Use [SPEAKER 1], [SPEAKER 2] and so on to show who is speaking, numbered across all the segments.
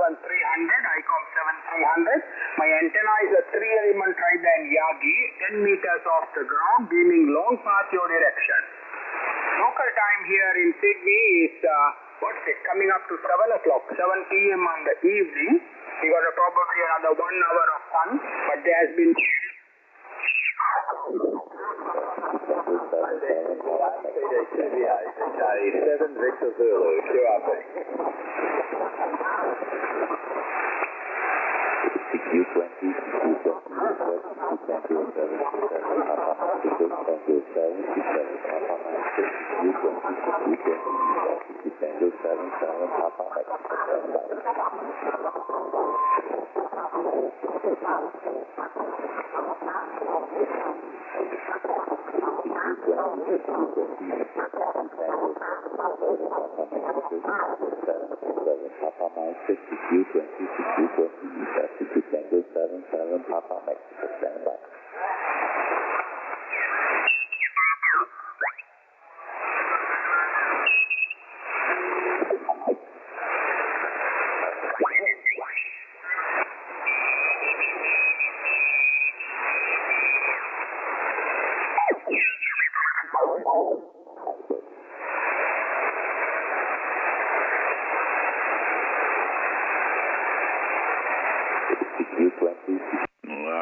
[SPEAKER 1] ICOM 7300. My antenna is a 3-element tri-band Yagi, 10 meters off the ground, beaming long path your direction. Local time here in Sydney is, coming up to 7 o'clock, 7 p.m. on the evening. We got probably another 1 hour of sun, but there has been...
[SPEAKER 2] Seven Victor Zulu, QRP.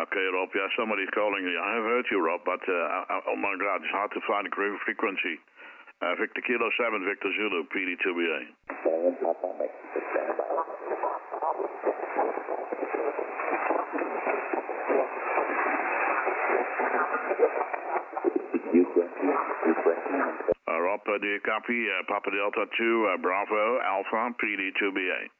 [SPEAKER 3] Okay, Rob, yeah, somebody's calling me. I have heard you, Rob, but oh my God, it's hard to find a frequency. Victor Kilo 7, Victor Zulu, PD2BA.
[SPEAKER 2] 7 Papa Mexico, stand by.
[SPEAKER 3] Rob, do you copy? Papa Delta 2, Bravo, Alpha, PD2BA.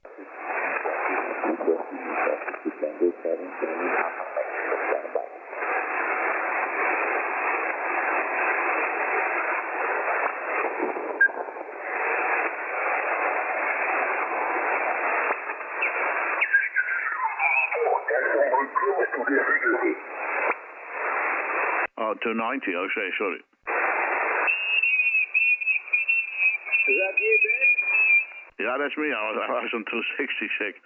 [SPEAKER 3] Oh, 290, okay, sorry.
[SPEAKER 2] Is that you, Ben?
[SPEAKER 3] Yeah, that's me. I was on 266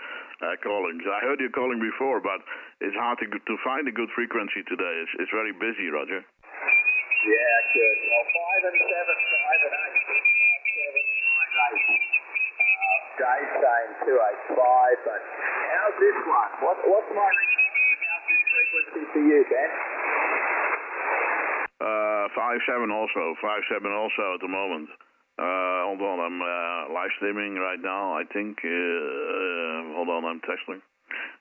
[SPEAKER 3] calling. I heard you calling before, but it's hard to find a good frequency today. It's very busy, Roger.
[SPEAKER 2] Yeah, good. Well, 5 and 7, 5 and 8. 5, 7, 5, 8. Dave's saying 285, but how's this one? What's my how's this frequency for you, Ben?
[SPEAKER 3] 5-7 also at the moment. Hold on, I'm live streaming right now, I think. Hold on, I'm testing.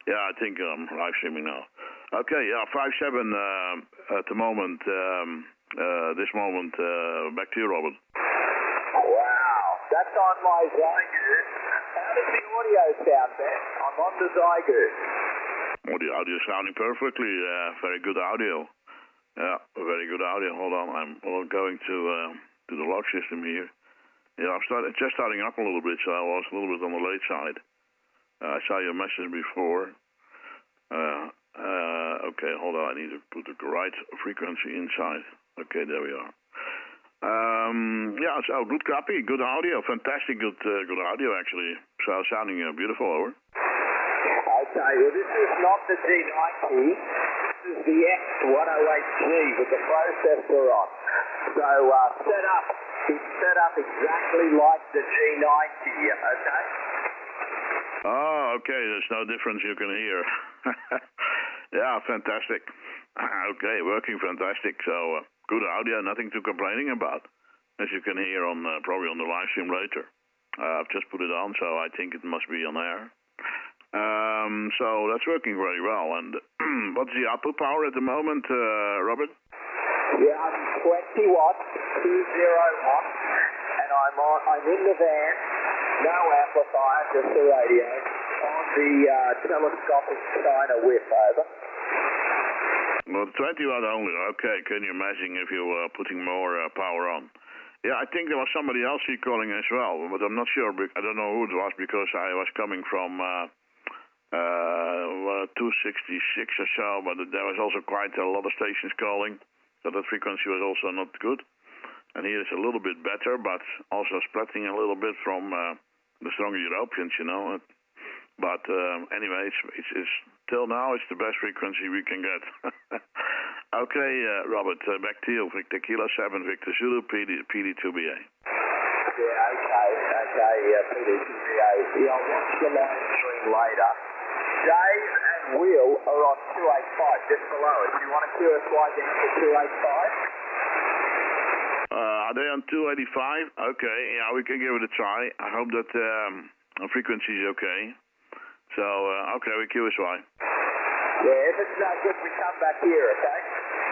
[SPEAKER 3] Yeah, I think I'm live streaming now. Okay, yeah, 5-7 at the moment. This moment, back to you, Robert.
[SPEAKER 2] Wow, that's on my Zygu. How does the audio sound, Ben? I'm on the Zygu.
[SPEAKER 3] Well, the audio is sounding perfectly. Very good audio. Yeah, very good audio. Hold on, I'm going to the log system here. Yeah, I'm just starting up a little bit, so I was a little bit on the late side. I saw your message before. Okay, hold on, I need to put the right frequency inside. Okay, there we are. Yeah, so good copy, good audio, fantastic, good audio actually. So sounding beautiful, over.
[SPEAKER 2] Okay, well this is not the G90. This is the X108G with the processor on. So it's set up exactly like the G90, okay?
[SPEAKER 3] Oh, okay, there's no difference you can hear. Yeah, fantastic. Okay, working fantastic. So good audio, nothing to complaining about, as you can hear on probably on the live stream later. I've just put it on, so I think it must be on air. So that's working very well. And what's the output power at the moment, Robert?
[SPEAKER 2] Yeah, I'm 20 watts, 20 watts, and I'm in the van, no amplifier, just the radio, on the telescopic China whip, over.
[SPEAKER 3] Well, 20 watt only, okay. Can you imagine if you were putting more power on? Yeah, I think there was somebody else here calling as well, but I'm not sure. I don't know who it was because I was coming from 266 or so, but there was also quite a lot of stations calling. So that frequency was also not good. And here it's a little bit better, but also splitting a little bit from the stronger Europeans, you know. But anyway, it's till now it's the best frequency we can get. Okay, Robert, back to you. Victor Kilo 7, Victor Zulu, PD2BA.
[SPEAKER 2] Yeah, okay, PD2BA. Yeah, I'll watch the live stream later. Dave and Will are on 285, just below it. Do you want to QSY down to 285?
[SPEAKER 3] Are they on 285? Okay, yeah, we can give it a try. I hope that frequency is okay. So, okay, we QSY.
[SPEAKER 2] Yeah, if it's not good, we come back here, okay?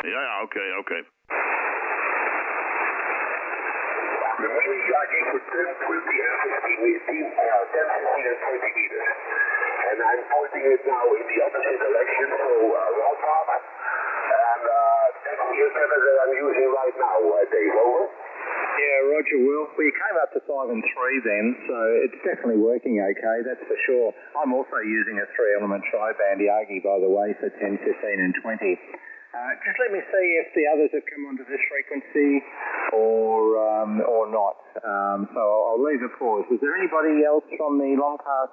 [SPEAKER 3] Yeah, okay.
[SPEAKER 4] Remaining charging for 10, 20, and 15 and 20 meters. And I'm pointing it now in the opposite direction, so round up. And that's the antenna that I'm using right now, Dave, over.
[SPEAKER 1] Yeah, Roger, Will. We came up to 5 and 3 then, so it's definitely working okay, that's for sure. I'm also using a 3-element tri-band Yagi, by the way, for 10, 15 and 20. Just let me see if the others have come onto this frequency or not. So I'll leave a pause. Was there anybody else from the long pass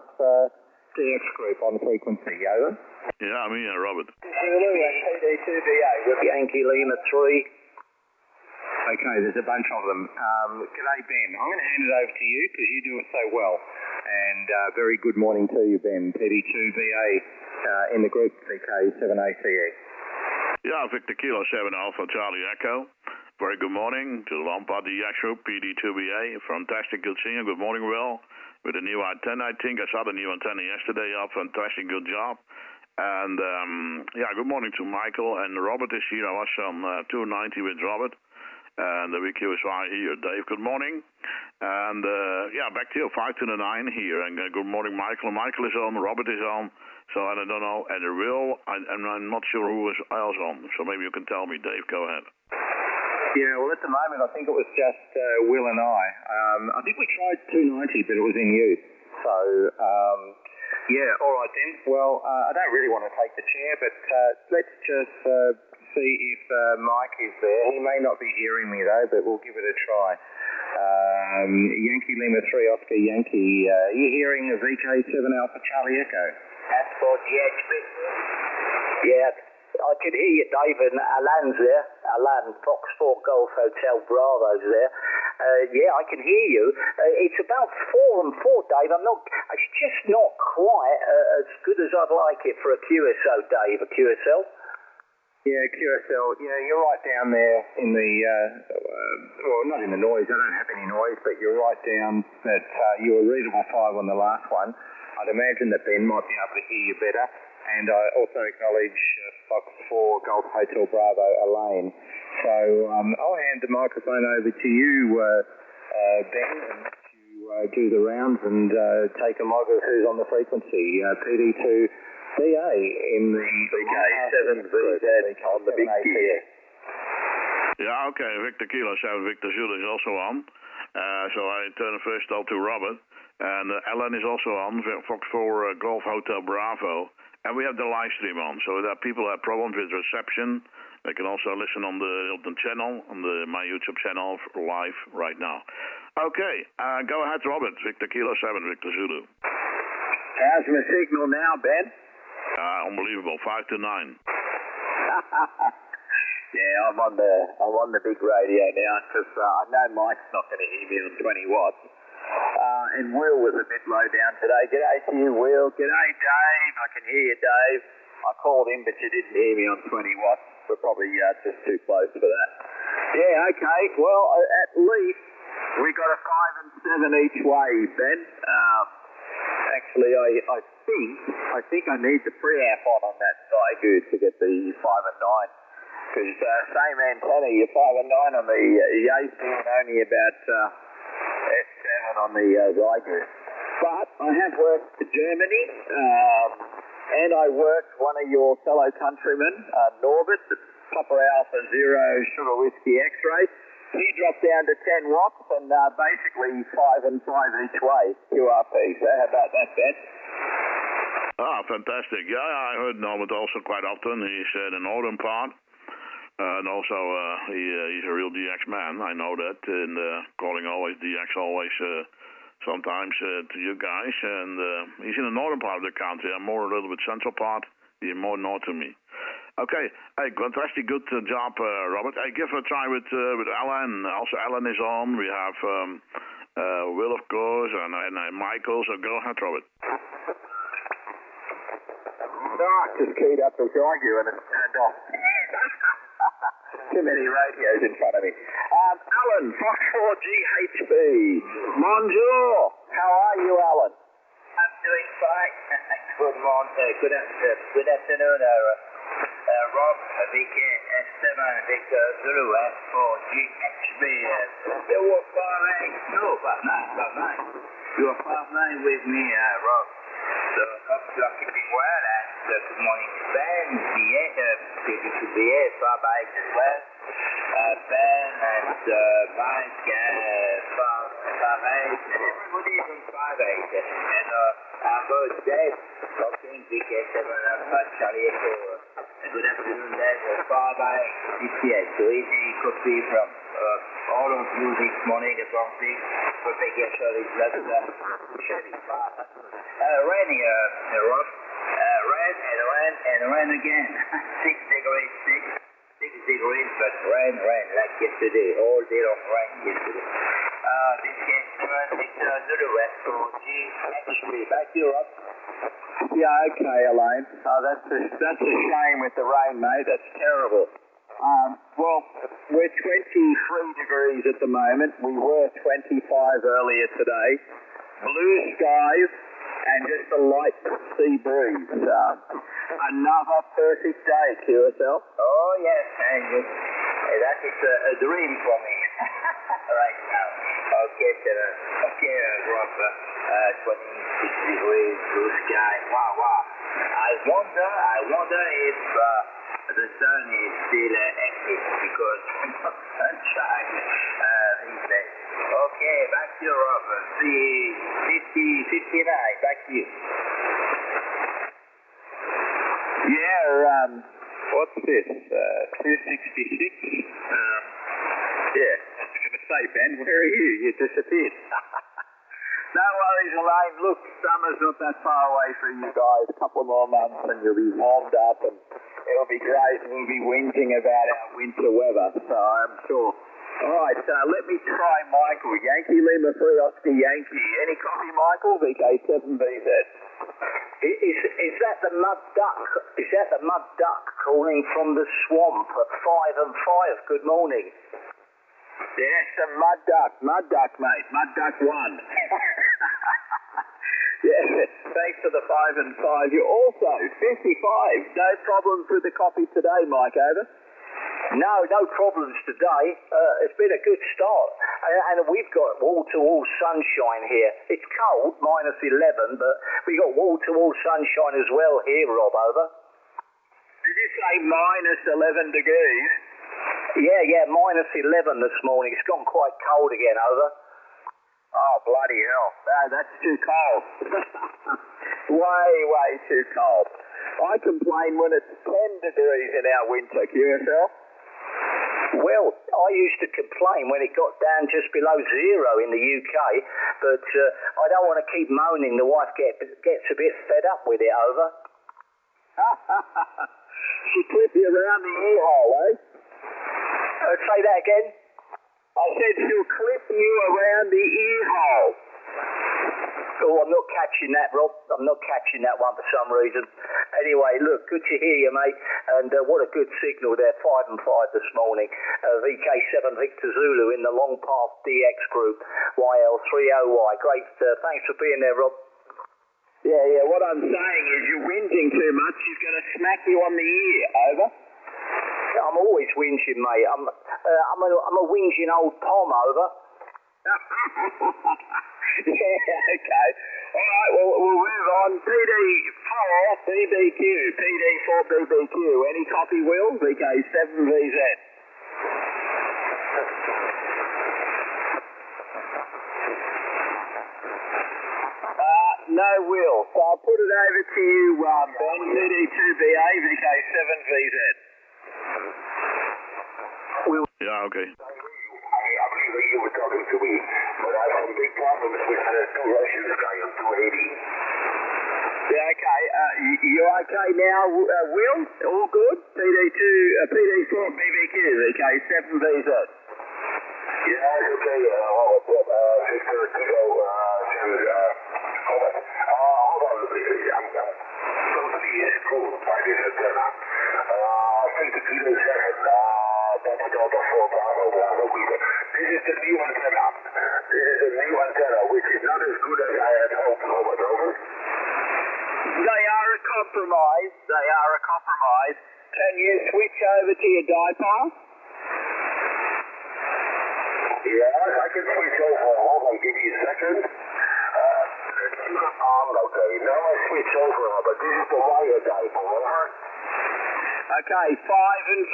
[SPEAKER 1] DX group on the frequency, over?
[SPEAKER 3] Yeah, me and Robert.
[SPEAKER 2] Zulu and PD2BA with Yankee Lima 3.
[SPEAKER 1] Okay, there's a bunch of them. G'day, Ben. I'm going to hand it over to you because you do it so well. And very good morning to you, Ben. PD2BA in the group VK7ACE.
[SPEAKER 3] Yeah, Victor Kilo 7 Alpha Charlie Echo. Very good morning to the Lombard DX group, PD2BA. Fantastic, good seeing you. Good morning, Will. With a new antenna, I think I saw the new antenna yesterday. Fantastic, good job. And yeah, good morning to Michael. And Robert is here. I was on 290 with Robert. And the VQSY here. Dave, good morning. And yeah, back to you, 5 to the 9 here. And good morning, Michael. Michael is on, Robert is on. So I don't know, and I'm not sure who else on. So maybe you can tell me, Dave. Go ahead.
[SPEAKER 1] Yeah, well, at the moment, I think it was just Will and I. I think we tried 290, but it was in use. So, yeah, all right then. Well, I don't really want to take the chair, but let's just see if Mike is there. He may not be hearing me, though, but we'll give it a try. Yankee Lima 3 Oscar Yankee. Are you hearing the VK7 Alpha Charlie Echo?
[SPEAKER 2] That's for DX. Yeah, I can hear you, Dave, and Alan's there. Alan, Fox 4 Golf Hotel Bravo's there. Yeah, I can hear you. It's about 4 and 4, Dave. It's just not quite as good as I'd like it for a QSO, Dave, a QSL.
[SPEAKER 1] Yeah, QSL. Yeah, you're right down there in the, well, not in the noise. I don't have any noise, but you're right down that you were readable 5 on the last one. I'd imagine that Ben might be able to hear you better. And I also acknowledge Fox 4 Golf Hotel Bravo, Elaine. So I'll hand the microphone over to you, Ben, and let you do the rounds and take a log of who's on the frequency. PD2BA in the
[SPEAKER 2] VK7VZ on the big gear.
[SPEAKER 3] Yeah, okay. Victor Kilo 7, Victor Zulu is also on. So I turn first all to Robert. And Ellen is also on, Fox 4 Golf Hotel Bravo. And we have the live stream on, so that people have problems with reception, they can also listen on the channel, on my YouTube channel live right now. Okay, go ahead, Robert. Victor Kilo 7, Victor Zulu.
[SPEAKER 2] How's my signal now, Ben?
[SPEAKER 3] Unbelievable, 5 to 9.
[SPEAKER 2] Yeah, I'm on the big radio now because I know Mike's not going to hear me on 20 watts. And Will was a bit low down today. G'day to you, Will. G'day, Dave. I can hear you, Dave. I called in, but you didn't hear me on 20 watts. We're probably just too close for that. Yeah, okay. Well, at least we got a 5 and 7 each way, Ben. Actually, I think I need the preamp on that Zygood to get the 5 and 9. Because same antenna, your 5 and 9 on the Yates and only about S7 on the Zygood. But I have worked for Germany, and I worked one of your fellow countrymen, Norbert, the Papa Alpha Zero Sugar Whiskey X-Ray. He dropped down to 10 watts and basically 5 and 5 each way, QRP. So how about that, Ben?
[SPEAKER 3] Fantastic. Yeah, I heard Norbert also quite often. He's in the northern part. And also, he's a real DX man. I know that. And calling always DX always sometimes to you guys, and he's in the northern part of the country. I'm more a little bit central part. He's more north to me. Okay, hey, fantastic, good job, Robert. I give it a try with Alan. Also, Alan is on. We have Will, of course, and Michael. So go ahead, Robert.
[SPEAKER 2] No, I just keyed up to join you and it's turned off. Too many radios in front of me. Alan, Fox 4 GHB. Bonjour. How are you, Alan?
[SPEAKER 5] I'm doing fine. Good morning. Good afternoon, Rob. VK7 Victor Zulu for GHB. You were 5-8. No, 5-9. You are 5-9 with me, Rob. So hope you are keeping well, and good morning to Ben, to BA, 5-8 as well. Ben and Mike, 5-8, and everybody is on 5-8. And our boss Dave, talking VK7 Charlie Echo. Good afternoon, Dave, 5-8, 58. So easy copy from all of you this morning about this propagation is not really fast. Raining, Rob. Rain again. 6 degrees, but rain, like yesterday. All day long rain yesterday. This case, Victor Zulu West for GHB. Back to you, Rob.
[SPEAKER 2] Yeah, okay, Elaine. That's a shame with the rain, mate. That's terrible. Well, we're 23 degrees at the moment. We were 25 earlier today. Blue skies and just a light sea breeze. Another perfect day, QSL.
[SPEAKER 5] Oh, yes, and that is a dream for me right now. Okay, Rob, 26 degrees, blue sky. Wow. I wonder if the sun is still active because sunshine these days. Okay, back to you, Rob. 59, back to you.
[SPEAKER 2] Yeah, what's this? 266? Yeah, I was going to say, Ben, where are you? You disappeared. No worries, Elaine. Look, summer's not that far away for you guys. A couple more months and you'll be warmed up and it'll be great. We'll be whinging about our winter weather, so I'm sure. All right, let me try Michael. Yankee Lima 3 Oscar Yankee. Any copy, Michael? VK7BZ.
[SPEAKER 5] Is that the mud duck? Is that the mud duck calling from the swamp at 5 and 5? Good morning.
[SPEAKER 2] Yes, the mud duck, mate. Mud duck 1. Yeah, thanks for the 5 and 5. You're also 55. No problems with the copy today, Mike, over?
[SPEAKER 5] No problems today. It's been a good start. And we've got wall-to-wall sunshine here. It's cold, -11, but we got wall-to-wall sunshine as well here, Rob, over.
[SPEAKER 2] Did you say -11 degrees?
[SPEAKER 5] Yeah, -11 this morning. It's gone quite cold again, over.
[SPEAKER 2] Oh, bloody hell. No, that's too cold. way too cold. I complain when it's 10 degrees in our winter, QSL.
[SPEAKER 5] Well, I used to complain when it got down just below 0 in the UK, but I don't want to keep moaning. The wife gets a bit fed up with it, over.
[SPEAKER 2] She clipped you around the ear hole, eh?
[SPEAKER 5] Say that again?
[SPEAKER 2] I said she'll clip you around the ear hole.
[SPEAKER 5] Oh, I'm not catching that, Rob. I'm not catching that one for some reason. Anyway, look, good to hear you, mate. And what a good signal there, 5 and 5 this morning. VK7 Victor Zulu in the Long Path DX group, YL30Y. Great. Thanks for being there, Rob.
[SPEAKER 2] Yeah. What I'm saying is you're whinging too much. She's going to smack you on the ear. Over.
[SPEAKER 5] I'm always whinging, mate. I'm a whinging old Tom, over.
[SPEAKER 2] Yeah, okay. All right, we'll move on. PD4 BBQ. Any copy, Will? VK7VZ. No, Will. So I'll put it over to you, Ben. PD2BA, VK7VZ.
[SPEAKER 3] Yeah, okay.
[SPEAKER 4] I believe that you were talking to me, but I have big problems with
[SPEAKER 2] You okay now, Will? All good? PD4 BBQ, okay, 7VZ.
[SPEAKER 4] Yeah, it's okay. Sister Kilo, hold on, please. I'm totally screwed by this antenna. Sister Kilo 7, Papa Delta 4 Bravo Bravo Kilo. This is the new antenna. This is a new antenna, which is not as good as I had hoped. Over.
[SPEAKER 2] They are a compromise. Can you switch over to your dipole?
[SPEAKER 4] Yes, I can switch over. Hold on, give me a second. Okay, now I switch over, but this is the wire dipole, over.
[SPEAKER 2] Okay, 5 and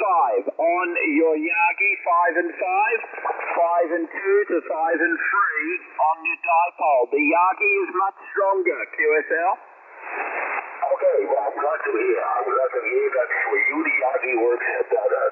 [SPEAKER 2] 5 on your Yagi, 5 and 5 and 2 to 5 and 3 on your dipole. The Yagi is much stronger, QSL.
[SPEAKER 4] Okay, well, I'm glad to hear. That for you the Yagi works better.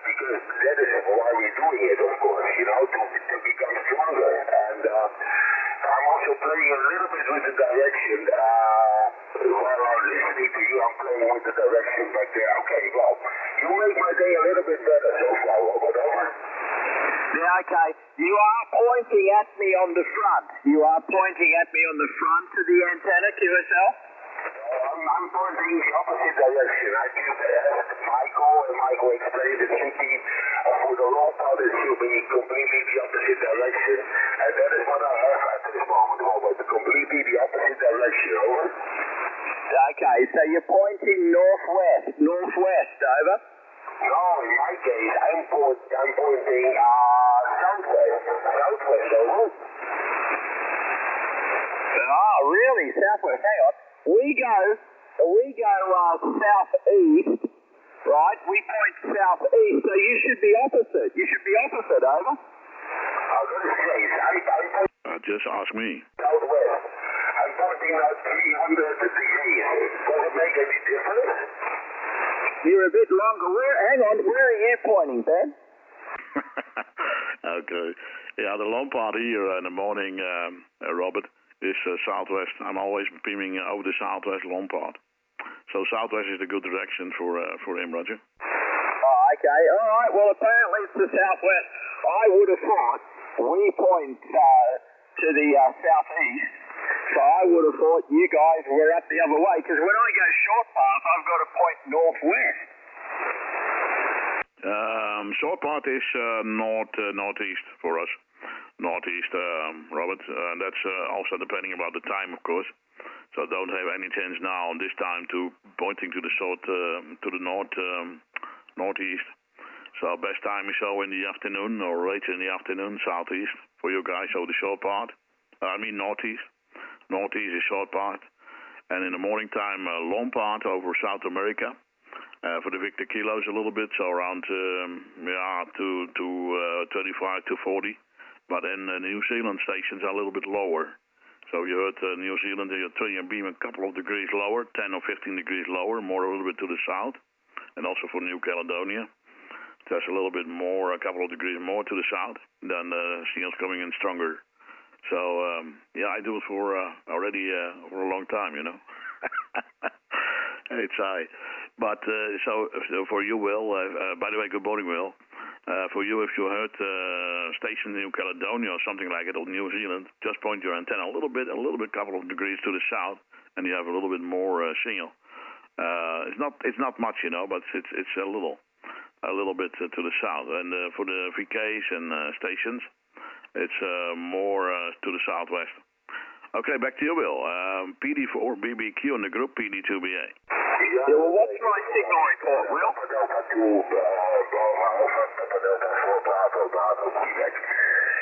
[SPEAKER 4] Because that is why we're doing it, of course, to become stronger. And I'm also playing a little bit with the direction. While I'm listening to you, I'm playing with the direction. But okay, well, you make my day a little bit better so far, Robert. Over.
[SPEAKER 2] Yeah, okay. You are pointing at me on the front. To the antenna, QSL?
[SPEAKER 4] I'm pointing the opposite direction. I just asked Michael, and Michael explained it should be, for the low part, it should be completely the opposite direction. And that is what I have at this moment, Robert. Completely the opposite direction, over.
[SPEAKER 2] Okay, so you're pointing northwest, over?
[SPEAKER 4] No, in my case, I'm pointing southwest, over.
[SPEAKER 2] Oh, really? Southwest, hang on. We go southeast, right? We point southeast, so you should be opposite. Over.
[SPEAKER 3] Just ask me.
[SPEAKER 4] Southwest. I'm pointing out 300 degrees. Does it make any difference?
[SPEAKER 2] You're a bit longer. Hang on, where are you pointing, Ben?
[SPEAKER 3] Okay. Yeah, the long part here in the morning, Robert, is southwest. I'm always beaming over the southwest long part. So southwest is the good direction for him, Roger.
[SPEAKER 2] Oh, okay. All right. Well, apparently it's the southwest. I would have thought we point to the southeast. So I would have thought you guys were up the other way. Because when I go short path, I've got to point northwest.
[SPEAKER 3] Short part is northeast for us. Northeast, Robert. That's also depending about the time, of course. So don't have any chance now on this time to pointing to the northeast. So best time is so in the afternoon or later in the afternoon, southeast for you guys. So the short part. Northeast. Northeast is short part, and in the morning time, long part over South America. For the Victor kilos a little bit, so around to 25 to 40. But then the New Zealand stations are a little bit lower. So you heard New Zealand, you're turning your beam a couple of degrees lower, 10 or 15 degrees lower, more a little bit to the south. And also for New Caledonia. That's a little bit more, a couple of degrees more to the south. Then the signals coming in stronger. So, I do it for already for a long time, It's high. But so for you, Will, by the way, good morning, Will. For you, if you heard station in New Caledonia or something like it, or New Zealand, just point your antenna a little bit, couple of degrees to the south, and you have a little bit more signal. It's not much, but it's a little bit to the south. And for the VKs and stations, it's more to the southwest. Okay, back to you, Will. PD4 BBQ in the group, PD2BA.
[SPEAKER 2] Yeah, well, what's my signal report, Will?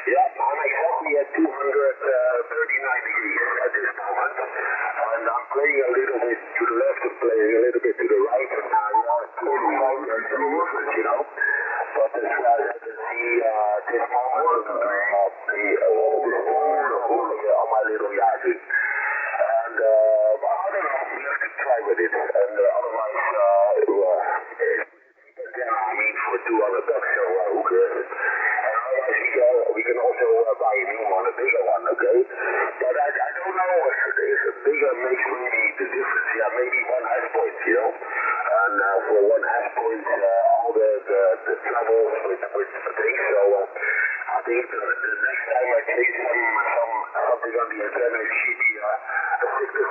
[SPEAKER 4] Yeah, I'm exactly at 239 degrees at this moment. And I'm playing a little bit to the left and playing a little bit to the right. And now it's totally different, But as far as I can see, this moment, on my little Yagi. And I don't know, we have to try with it. And otherwise, for $200, so who cares? And otherwise, we can also buy a new one, a bigger one, okay? But I don't know if a bigger makes really the difference. Yeah, maybe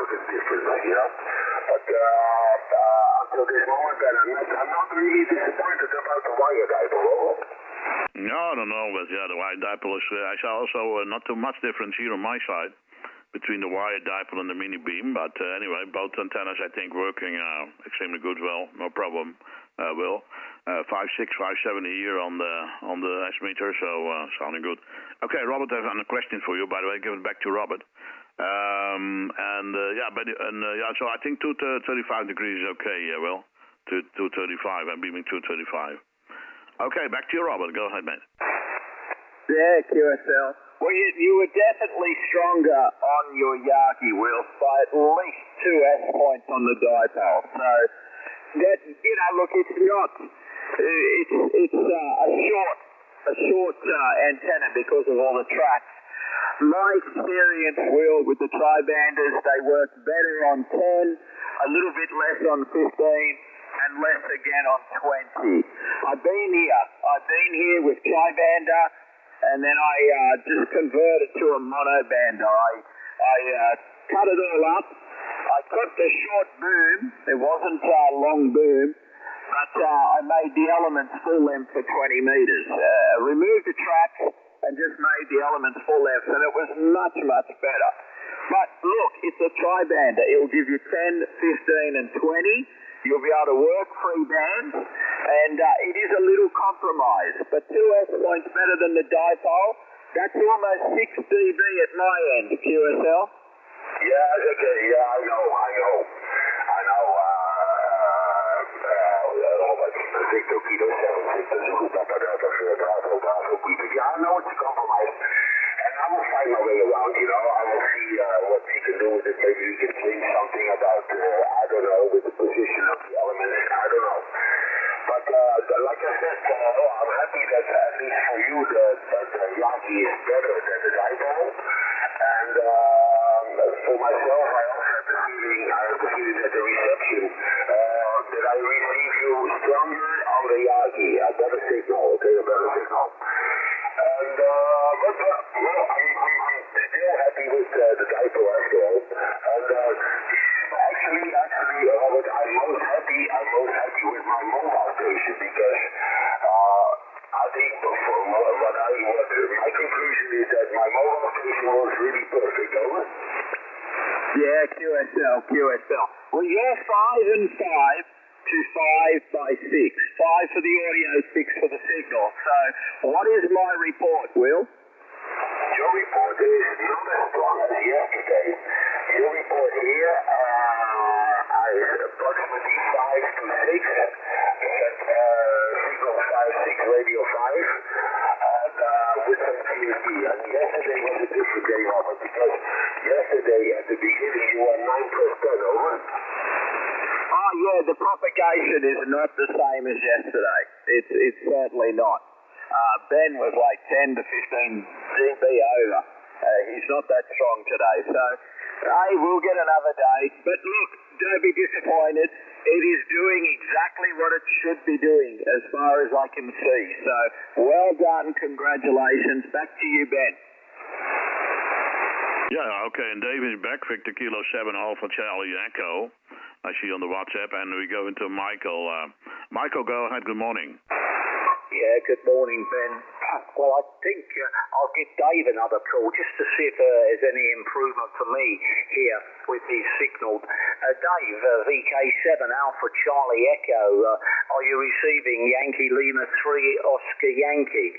[SPEAKER 4] significant difference, you know. But until this moment, Ben, I'm not really disappointed about the wire dipole.
[SPEAKER 3] No, I don't know, but yeah, the wire dipole is, I saw also not too much difference here on my side between the wire dipole and the mini beam, but anyway, both antennas I think working extremely good, well, no problem, Will. 5.6, 5.7 here on the S-meter, so sounding good. Okay, Robert, I have a question for you, by the way, give it back to Robert. So I think 235 degrees is okay, Will. 235, I'm beaming 235. Okay, back to you, Robert. Go ahead, mate.
[SPEAKER 2] Yeah, QSL. Well, you were definitely stronger on your Yagi, Will, by at least 2 S points on the dipole. So, that, you know, look, it's not, it's a short antenna because of all the tracks. My experience, Will, with the tri-banders, they work better on 10, a little bit less on 15, and less again on 20. I've been here with tri-bander, and then I just converted to a mono-bander. I cut it all up. I cut the short boom. It wasn't a long boom, but I made the elements full length for 20 meters. Removed the tracks and just made the elements full length, and it was much, much better. But look, it's a tri-bander. It will give you 10, 15, and 20. You'll be able to work free bands, and it is a little compromise. But 2 S points better than the dipole. That's almost 6 dB at my end, QSL.
[SPEAKER 4] Yeah, okay, yeah, I know. I know it's a compromise. And I will find my way around, you know. I will see what we can do with it. Maybe we can change something about, I don't know, with the position of the elements. I don't know. But like I said, I'm happy that at least for you, that Yagi is better than the dipole. And for myself, I also have the feeling that the reception, that I receive you stronger on the Yagi. A better signal, okay, a better signal. And, I'm still happy with the dipole after all. And, actually, Robert, I'm most happy with my mobile station because, I think my conclusion is that my mobile station was really perfect, over.
[SPEAKER 2] Yeah, QSL. Well, you're 5 and 5 to 5 by 6. 5 for the audio, 6 for the signal. So, what is my report, Will?
[SPEAKER 4] Your report is not as strong as yesterday. Your report here is approximately 5 to 6. Signal 5, 6, radio 5. And with some TSD. And yesterday was a different day, Robert, because yesterday at the beginning you were 9%, over.
[SPEAKER 2] Oh yeah, the propagation is not the same as yesterday. It's certainly not. Ben was like 10 to 15 dB over. He's not that strong today. So, we'll get another day. But look, don't be disappointed. It is doing exactly what it should be doing as far as I can see. So, well done. Congratulations. Back to you, Ben.
[SPEAKER 3] Yeah, okay, and David is back, Victor Kilo 7 Alpha Charlie Echo. I see on the WhatsApp, and we go into Michael. Michael, go ahead, good morning.
[SPEAKER 5] Yeah, good morning, Ben. Well, I think I'll give Dave another call just to see if there's any improvement for me here with his signal. Dave, VK7 Alpha Charlie Echo, are you receiving Yankee Lima 3 Oscar Yankee?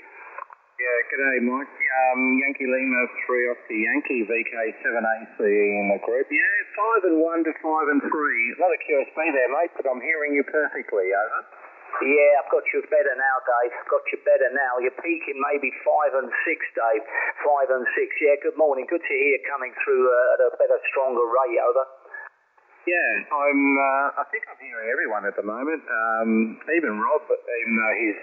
[SPEAKER 1] Yeah, g'day, Mike. Yankee Lima 3 Oscar Yankee, VK7AC in the group. Yeah, 5 and 1 to 5 and 3. Not a QSB there, mate, but I'm hearing you perfectly, over.
[SPEAKER 5] Yeah, I've got you better now, Dave. Got you better now. You're peaking maybe 5 and 6, Dave. 5 and 6. Yeah, good morning. Good to hear you coming through at a better, stronger rate, over.
[SPEAKER 1] Yeah, I think I'm hearing everyone at the moment. Even Rob, even though he's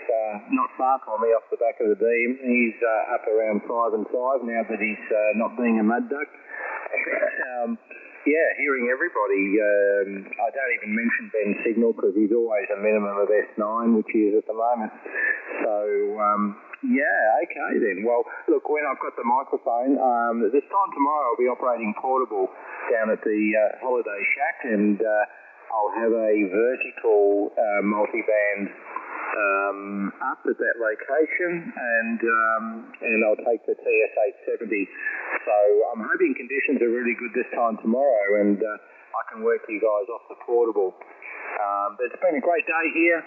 [SPEAKER 1] not far from me off the back of the beam, he's up around 5 and 5 now that he's not being a mud duck.
[SPEAKER 2] hearing everybody. I don't even mention Ben's signal because he's always a minimum of S9, which he is at the moment. So, okay then. Well, look, when I've got the microphone, this time tomorrow I'll be operating portable down at the Holiday Shack, and I'll have a vertical multiband up at that location, and I'll take the TS870. So I'm hoping conditions are really good this time tomorrow, and I can work you guys off the portable. But it's been a great day here,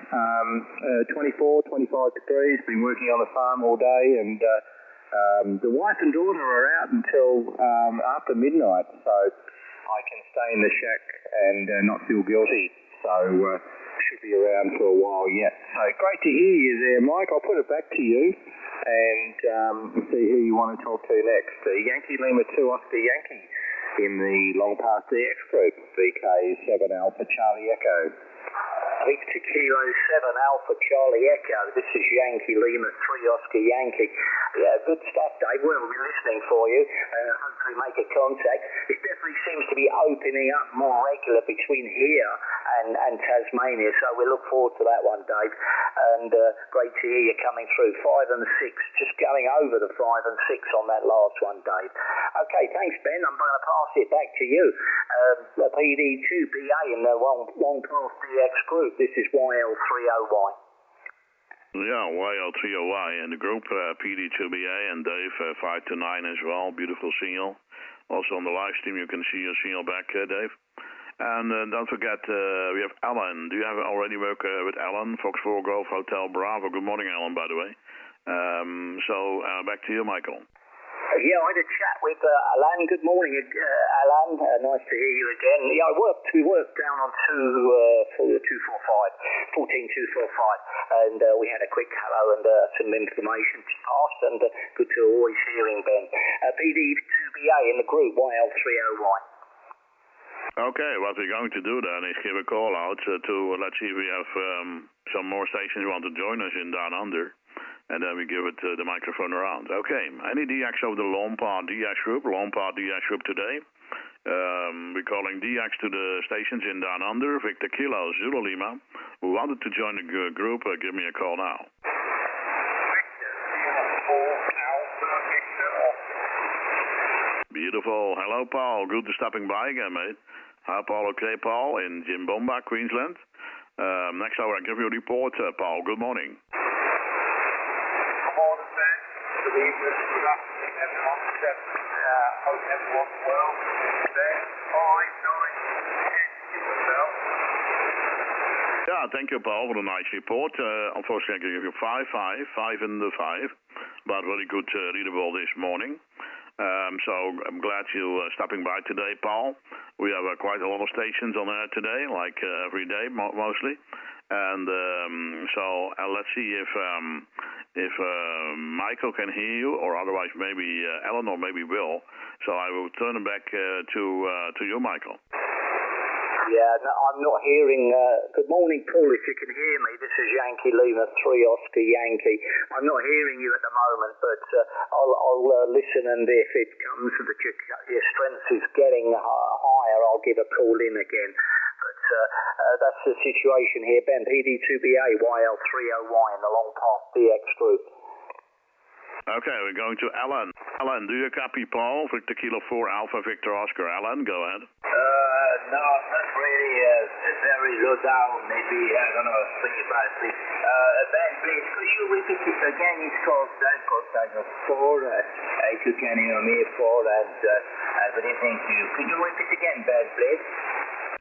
[SPEAKER 2] 24, 25 degrees, been working on the farm all day, and the wife and daughter are out until after midnight, so I can stay in the shack and not feel guilty. So should be around for a while yet. So great to hear you there, Mike. I'll put it back to you and see who you want to talk to next. Yankee Lima 2 Oscar Yankee in the Long Pass DX group, VK7 Alpha Charlie Echo.
[SPEAKER 5] Victor Kilo 7 Alpha Charlie Echo. This is Yankee Lima 3 Oscar Yankee. Yeah, good stuff, Dave. We'll be listening for you. Hopefully make a contact. It definitely seems to be opening up more regular between here and Tasmania, so we look forward to that one, Dave. And great to hear you coming through. 5 and 6, just going over the 5 and 6 on that last one, Dave. Okay, thanks, Ben. I'm going to pass it back to you. The PD2BA in the Long Pass DX group. This is YL30Y.
[SPEAKER 3] Yeah, YL30Y in the group, PD2BA and Dave 5 to 9 as well. Beautiful signal. Also on the live stream you can see your signal back, Dave. And don't forget, we have Alan. Do you have already work with Alan, Fox 4 Golf Hotel Bravo? Good morning, Alan, by the way. So back to you, Michael.
[SPEAKER 5] Yeah, I had a chat with Alan. Good morning, Alan. Nice to hear you again. Yeah, we worked down on 14245, and we had a quick hello and some information passed, and good to always hearing Ben. PD2BA in the group, YL30Y.
[SPEAKER 3] Okay, what we're going to do then is give a call out to let's see if we have some more stations who want to join us in Down Under. And then we give it the microphone around. Okay, any DX over the Lompard DX group today. We're calling DX to the stations in Down Under. Victor Kilo, Zulu Lima. Who wanted to join the group, give me a call now. Beautiful. Hello, Paul. Good to stopping by again, mate. Hi, Paul. Okay, Paul, in Jimbomba, Queensland. Next hour, I'll give you a report, Paul. Good morning.
[SPEAKER 4] Good afternoon, everyone. Hope everyone's well. There, 5, 9, 10,
[SPEAKER 3] Yeah, thank you, Paul, for the nice report. Unfortunately, I can give you 5 in the 5, but very good readable this morning. So I'm glad you stopping by today, Paul. We have quite a lot of stations on air today, like every day, mostly. And so let's see if Michael can hear you, or otherwise maybe Ellen or maybe Will. So I will turn it back to you, Michael.
[SPEAKER 5] Yeah, no, I'm not hearing. Good morning, Paul, if you can hear me. This is Yankee Lima 3 Oscar Yankee. I'm not hearing you at the moment, but I'll listen, and if it comes that your strength is getting higher, I'll give a call in again. But that's the situation here, Ben. PD2BA YL30Y in the Long Pass DX group.
[SPEAKER 3] Okay, we're going to Alan. Alan, do you copy Paul? Victor Kilo 4 Alpha Victor Oscar. Alan, go ahead.
[SPEAKER 5] No, not really. Very low down. Maybe, I don't know, think about it. Ben, please, could you repeat it again? It's called Daniel 4. If you can hear me, Paul, and good evening to you. Could you repeat again, Ben, please?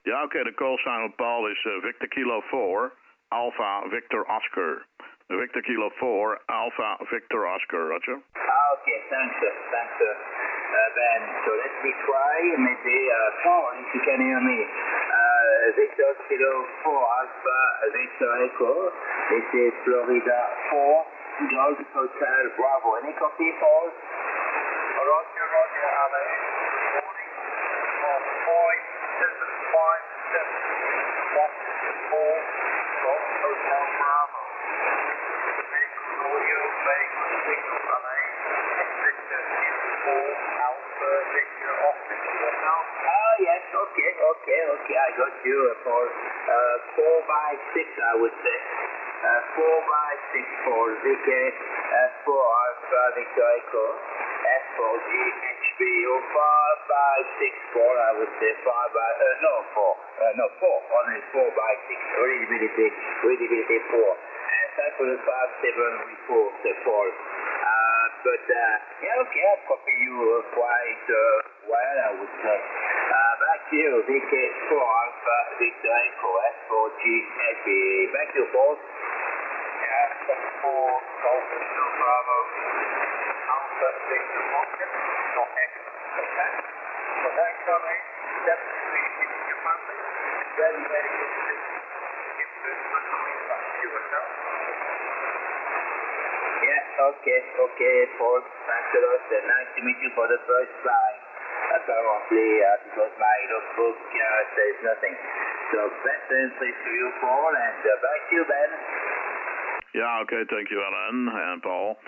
[SPEAKER 3] Yeah, okay, the call sign of Paul is Victor Kilo 4 Alpha Victor Oscar. Victor Kilo 4 Alpha Victor Oscar, Roger.
[SPEAKER 5] Okay, thanks, Ben. So let me try, maybe, Paul, if you can hear me. Victor Kilo 4 Alpha Victor Echo. This is Florida 4 Golf Hotel Bravo. Any copy, Paul?
[SPEAKER 4] Roger, Alan. Morning. 5, 7, 5, 7. 1, 4, Golf Hotel Bravo. Audio, very good signal, Alan. Victor Kilo 4 Alpha Victor Oscar.
[SPEAKER 5] now. Oh, yes, okay, I got you for 4x6, I would say. 4x6 for VK, 4 Alpha Victor Echo, S for GHB, 5x6, 4, I would say, 4, only 4x6, readability 4. And thanks for the 5-7 report, 4. Yeah, okay, I'll copy you quite well, I would say. Back to you, VK 4 Alpha Victor Echo, S for GHB. Back to you, Paul.
[SPEAKER 1] Yeah, 4 Golf Kilo Bravo Alpha Victor Oscar, not X. Okay. So that's coming, 7 speed in your family. Very, very good position. Give this one coming back to yourself.
[SPEAKER 5] Yeah, okay, Paul. Thanks a lot. Nice to meet you for the first time. Apparently, because my logbook says nothing. So, best entries to you, Paul, and back to you, Ben.
[SPEAKER 3] Yeah, okay, thank you, Alan and Paul.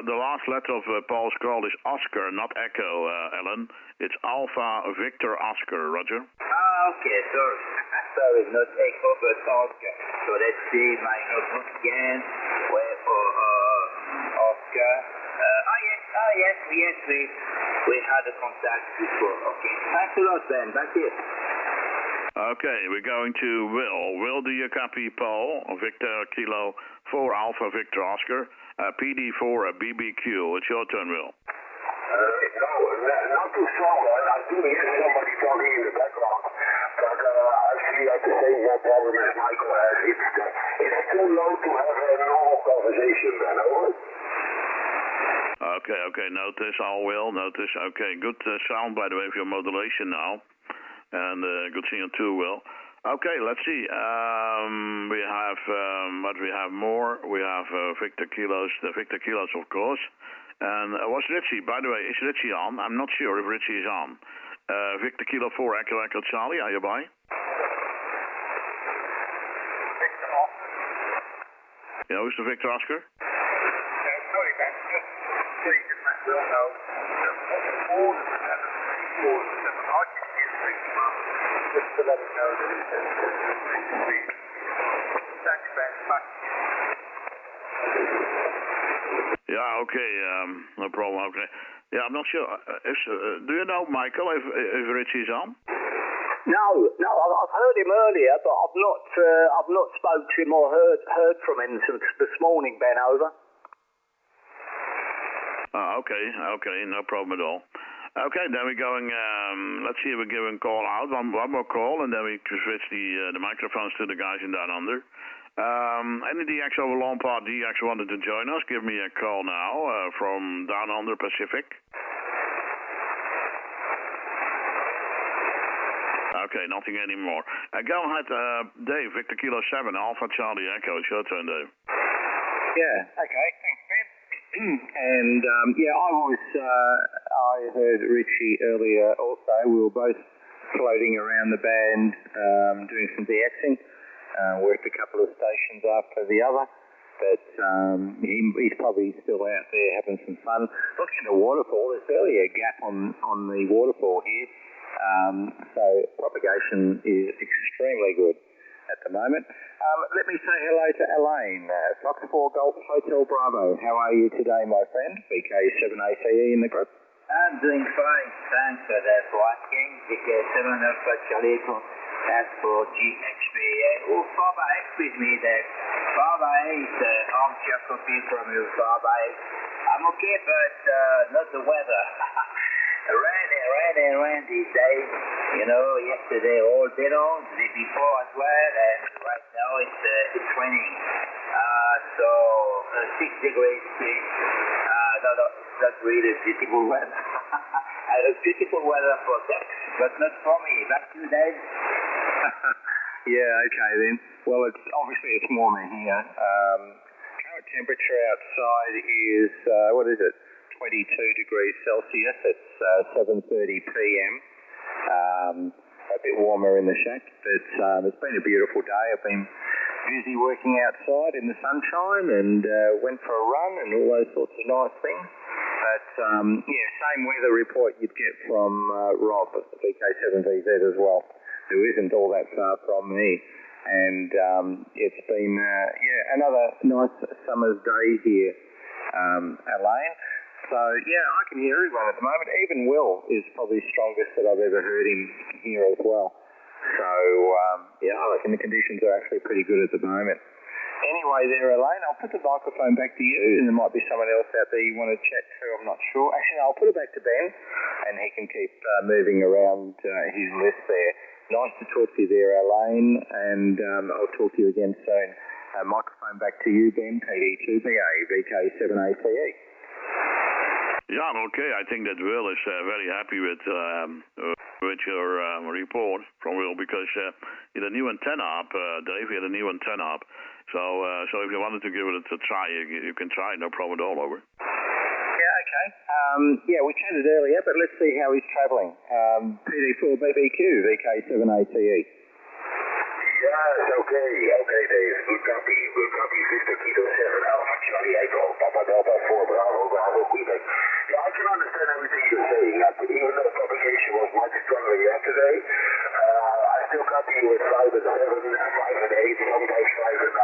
[SPEAKER 3] The last letter of Paul's call is Oscar, not Echo, Alan. It's Alpha Victor Oscar, Roger.
[SPEAKER 5] Okay, sorry, not Echo, but Oscar. So let's see my notebook again. Where for Oscar? Yes, we had a contact before. Okay, thanks a lot, Ben. Back to you.
[SPEAKER 3] Okay, we're going to Will. Will, do you copy Paul? Victor Kilo 4 Alpha Victor Oscar, PD4 BBQ. It's your turn, Will.
[SPEAKER 4] No, not too strong. I do hear somebody talking in the background. But actually, at the same problem as Michael has. It's too low to have a normal conversation, then, over.
[SPEAKER 3] Okay, notice, all Will, notice. Okay, good sound, by the way, of your modulation now. And good seeing you too, Will. Okay, let's see. We have what we have more. We have Victor Kilos, of course. And was Richie, by the way, is Richie on? I'm not sure if Richie is on. Victor Kilo 4 Echo Charlie, are you by?
[SPEAKER 1] Victor Oscar.
[SPEAKER 3] Yeah, who's the Victor Oscar?
[SPEAKER 1] Sorry, Ben, so you can let Will know that all the 7 I can hear 6 just to let him know that it's thanks, Ben. Back to you.
[SPEAKER 3] Yeah, okay, no problem. Okay. Yeah, I'm not sure. Do you know, Michael, if Richie's on?
[SPEAKER 2] No, I've heard him earlier, but I've not spoke to him or heard from him since this morning, Ben, over.
[SPEAKER 3] Okay, no problem at all. Okay, then we're going, let's see if we're giving a call out, one more call, and then we switch the microphones to the guys in Down Under. Any DX over Lompard DX wanted to join us, give me a call now from Down Under Pacific. Okay, nothing anymore. Go ahead, Dave, Victor Kilo 7, Alpha Charlie Echo. It's your turn, Dave.
[SPEAKER 2] Yeah, okay, thanks, Ben. And I heard Richie earlier also. We were both floating around the band doing some DXing. Worked a couple of stations after the other, but he's probably still out there having some fun. Looking at the waterfall, there's barely a gap on the waterfall here, so propagation is extremely good at the moment. Let me say hello to Elaine, Fox 4 Golf Hotel Bravo. How are you today, my friend? VK7ACE in the group.
[SPEAKER 5] I'm doing fine, thanks for asking. VK7 Alpha Charlie Echo, that's for GHB. Faba X with me there. Faba X, armchair copy from you, Faba X. I'm okay, but not the weather. Rain these days. You know, yesterday all day long, the day before as well, and right now it's raining. So 6 degrees still. Not really beautiful weather. Beautiful weather for Tex, but not for me. Back to you, Dave.
[SPEAKER 2] Yeah, okay then. Well, it's warmer here. Current temperature outside is 22 degrees Celsius. It's 7:30 p.m. A bit warmer in the shack, but it's been a beautiful day. I've been busy working outside in the sunshine and went for a run and all those sorts of nice things. But same weather report you'd get from Rob at the VK7VZ as well, who isn't all that far from me. And it's been, another nice summer's day here, Elaine. So, I can hear everyone at the moment. Even Will is probably the strongest that I've ever heard him here as well. So, I reckon the conditions are actually pretty good at the moment. Anyway there, Elaine, I'll put the microphone back to you, and there might be someone else out there you want to chat to, I'm not sure. Actually, I'll put it back to Ben, and he can keep moving around his list there. Nice to talk to you there, Elaine, and I'll talk to you again soon. Microphone back to you, Ben, PD2BA, VK7ACE.
[SPEAKER 3] Yeah, okay. I think that Will is very happy with your report from Will, because he had a new antenna up, Dave. He had a new antenna up. So if you wanted to give it a try, you can try it, no problem at all. Over.
[SPEAKER 2] Yeah, okay. We chatted earlier, but let's see how he's travelling. PD4BBQ, VK7ACE.
[SPEAKER 4] Yes, okay, Dave. Good copy. Victor Kilo 7 Alpha Charlie Echo, Papa Delta 4 Bravo Quebec. Yeah, I can understand everything you're saying. Even though propagation was much stronger yesterday, I still copy you with 5 and 7, 5 and 8, sometimes 5 and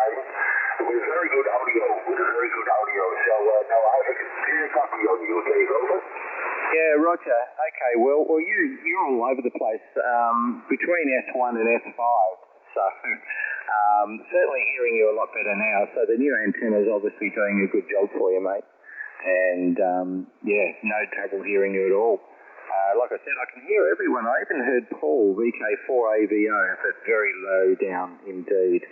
[SPEAKER 4] 9. With very good audio. So now I have a clear copy on you, Dave. Over.
[SPEAKER 2] Yeah, Roger. Okay, well, you're all over the place between S1 and S5. So certainly hearing you a lot better now. So the new antenna is obviously doing a good job for you, mate. And no trouble hearing you at all. Like I said, I can hear everyone. I even heard Paul, VK4AVO, but very low down indeed.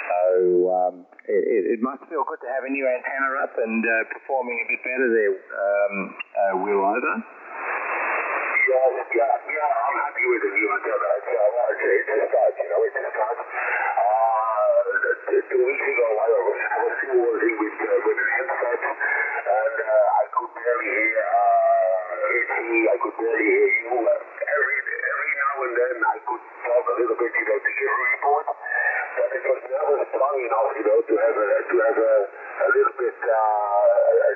[SPEAKER 2] So it must feel good to have a new antenna up and performing a bit better there, Will, over.
[SPEAKER 4] Yeah, I'm happy with the new antenna. It's a start, it's a start. 2 weeks ago, I was still working with an handset, and I could barely hear I could barely hear you. Every now and then I could talk a little bit, to give a report, but it was never strong enough, to have a little bit a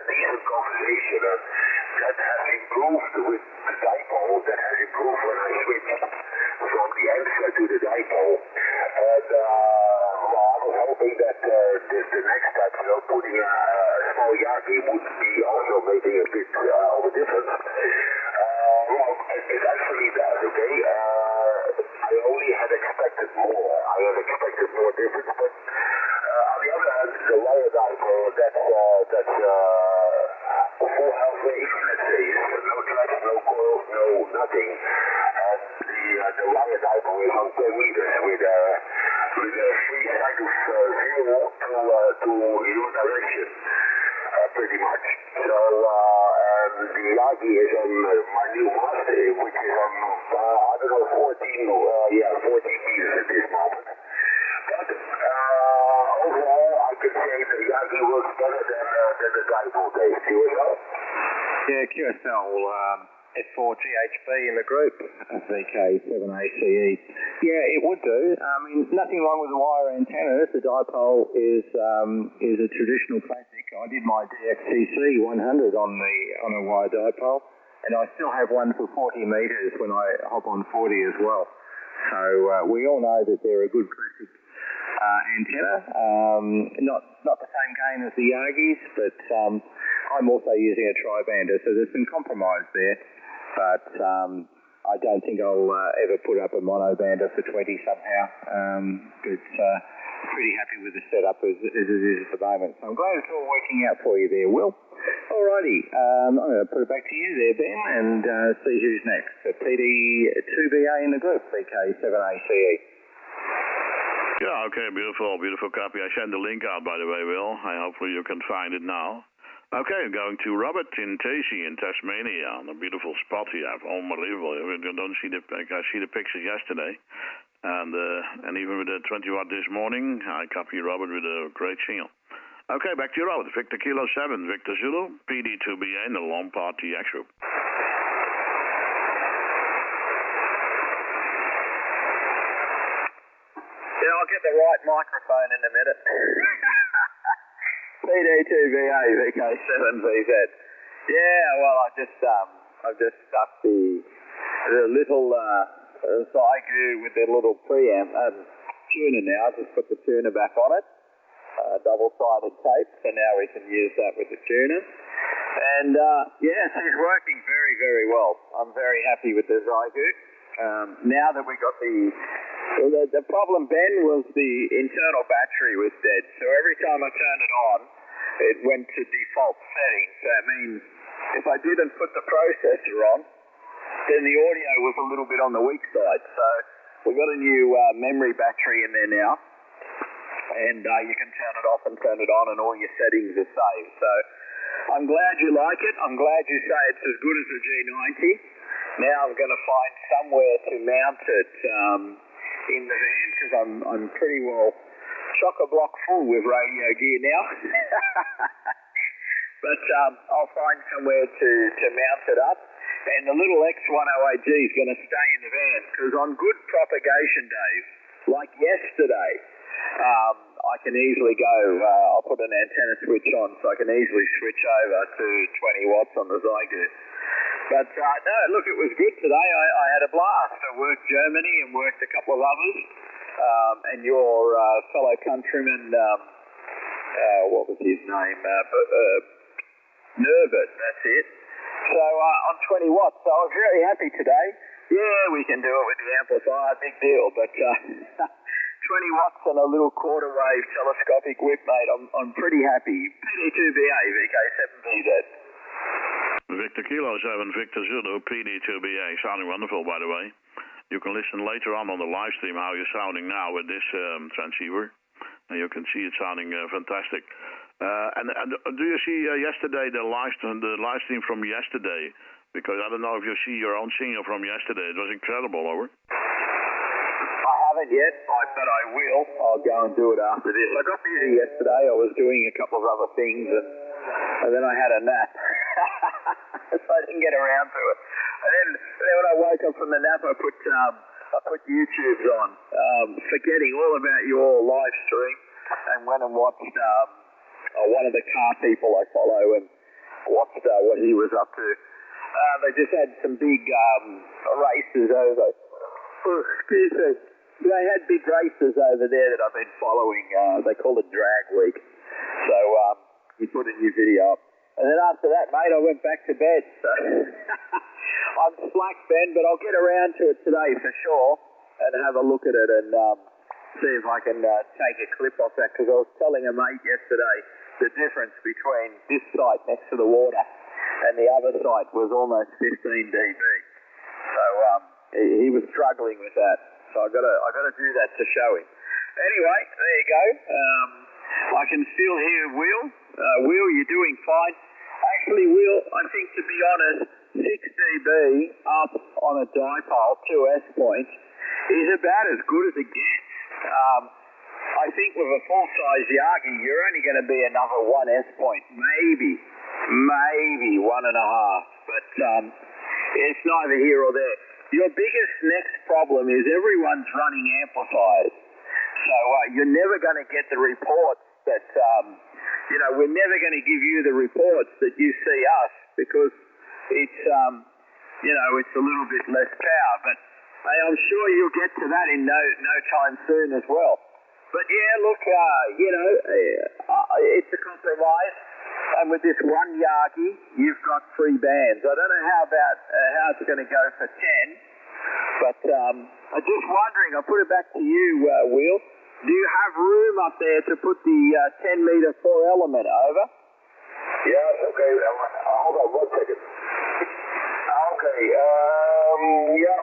[SPEAKER 4] decent conversation. That has improved with the dipole. That has improved when I switched from the handset to the dipole. And I was hoping that the next step, putting a small Yagi would be also making a bit of a difference. It actually does, okay? I only had expected more. I had expected more difference, but on the other hand, the lower dipole, that's full health wave, let's say, no tracks, no coils, no nothing. And the lower dipole is on 10 meters with a free side of 0 to your direction, pretty much. So, the Yagi is on my new master, which is on, 14 meters at this moment. But overall, I can say the Yagi works better than the dipole, Dave. QSL?
[SPEAKER 2] Yeah, QSL, S4GHB in the group, VK7ACE. Yeah, it would do. I mean, nothing wrong with the wire antenna. The dipole is a traditional classic. I did my DXTC 100 on a wire dipole, and I still have one for 40 meters when I hop on 40 as well. So we all know that they're a good classic antenna. Not the same gain as the Yagis, but I'm also using a tri-bander, so there's some compromise there. But I don't think I'll ever put up a mono-bander for 20 somehow. But pretty happy with the setup as it is at the moment. So I'm glad it's all working out for you there, Will. Alrighty, I'm going to put it back to you there, Ben, and see who's next. So PD2BA in the group, VK7ACE.
[SPEAKER 3] Yeah, okay, beautiful copy. I sent the link out, by the way, Will. Hopefully you can find it now. Okay, going to Robert in Tassie in Tasmania, on a beautiful spot here. Unbelievable. I see the pictures yesterday. And even with the 20 watt this morning, I copy Robert with a great signal. Okay, back to you, Robert. Victor Kilo 7, Victor Zulu, PD2BA in the Lompard TX group.
[SPEAKER 2] Yeah, I'll get the right microphone in a minute. PD2BA, VK7VZ. Yeah, well, I've just stuck the little Zygu with the little preamp tuner now. I just put the tuner back on it, double-sided tape, so now we can use that with the tuner. And yeah, she's working very, very well. I'm very happy with the Zygu. Now that we got the problem, Ben, was the internal battery was dead. So every time I turned it on, it went to default settings. So that means if I didn't put the processor on, then the audio was a little bit on the weak side. So we've got a new memory battery in there now, and you can turn it off and turn it on, and all your settings are saved. So I'm glad you like it. I'm glad you say it's as good as the G90. Now I'm going to find somewhere to mount it in the van, because I'm pretty well chock-a-block full with radio gear now. But I'll find somewhere to mount it up. And the little X108G is going to stay in the van, because on good propagation days, like yesterday, I can easily go, I'll put an antenna switch on, so I can easily switch over to 20 watts on the Zygu. But no, look, it was good today. I had a blast. I worked Germany and worked a couple of others. And your fellow countryman, what was his name? Nervit, that's it. So on 20 watts. So I was very happy today. Yeah, we can do it with the amplifier, big deal. But 20 watts on a little quarter wave telescopic whip, mate. I'm pretty happy. PD2BA, VK7BZ.
[SPEAKER 3] Victor Kilo 7, Victor Zulu, PD2BA. Sounding wonderful, by the way. You can listen later on the live stream how you're sounding now with this transceiver. And you can see it sounding fantastic. And do you see yesterday the live stream from yesterday? Because I don't know if you see your own signal from yesterday. It was incredible, over.
[SPEAKER 2] I haven't yet, but I will. I'll go and do it after this. I got busy yesterday. I was doing a couple of other things, and then I had a nap. So I didn't get around to it. And then when I woke up from the nap, I put YouTube's on, forgetting all about your live stream, and went and watched one of the car people I follow, and watched what he was up to. They just had some big races over. Oh, excuse me. They had big races over there that I've been following. They call it Drag Week. So he put a new video up. And then after that, mate, I went back to bed. So I'm slack, Ben, but I'll get around to it today for sure and have a look at it and see if I can take a clip off that, because I was telling a mate yesterday the difference between this site next to the water and the other site was almost 15 dB. So he was struggling with that. So I got to do that to show him. Anyway, there you go. I can still hear Will. Will, you're doing fine. Actually, Will, I think, to be honest, 6 dB up on a dipole, 2S point, is about as good as it gets. I think with a full-size Yagi, you're only going to be another 1S point, maybe 1.5. But it's neither here or there. Your biggest next problem is everyone's running amplifiers. So you're never going to get the reports that, we're never going to give you the reports that you see us, because it's, it's a little bit less power. But I'm sure you'll get to that in no time soon as well. But yeah, look, it's a compromise. And with this one Yagi, you've got 3 bands. I don't know how it's going to go for 10, but I'm just wondering, I'll put it back to you, Will. Do you have room up there to put the 10-meter 4-element over?
[SPEAKER 4] Yeah, okay. Hold on 1 second. Okay, yeah,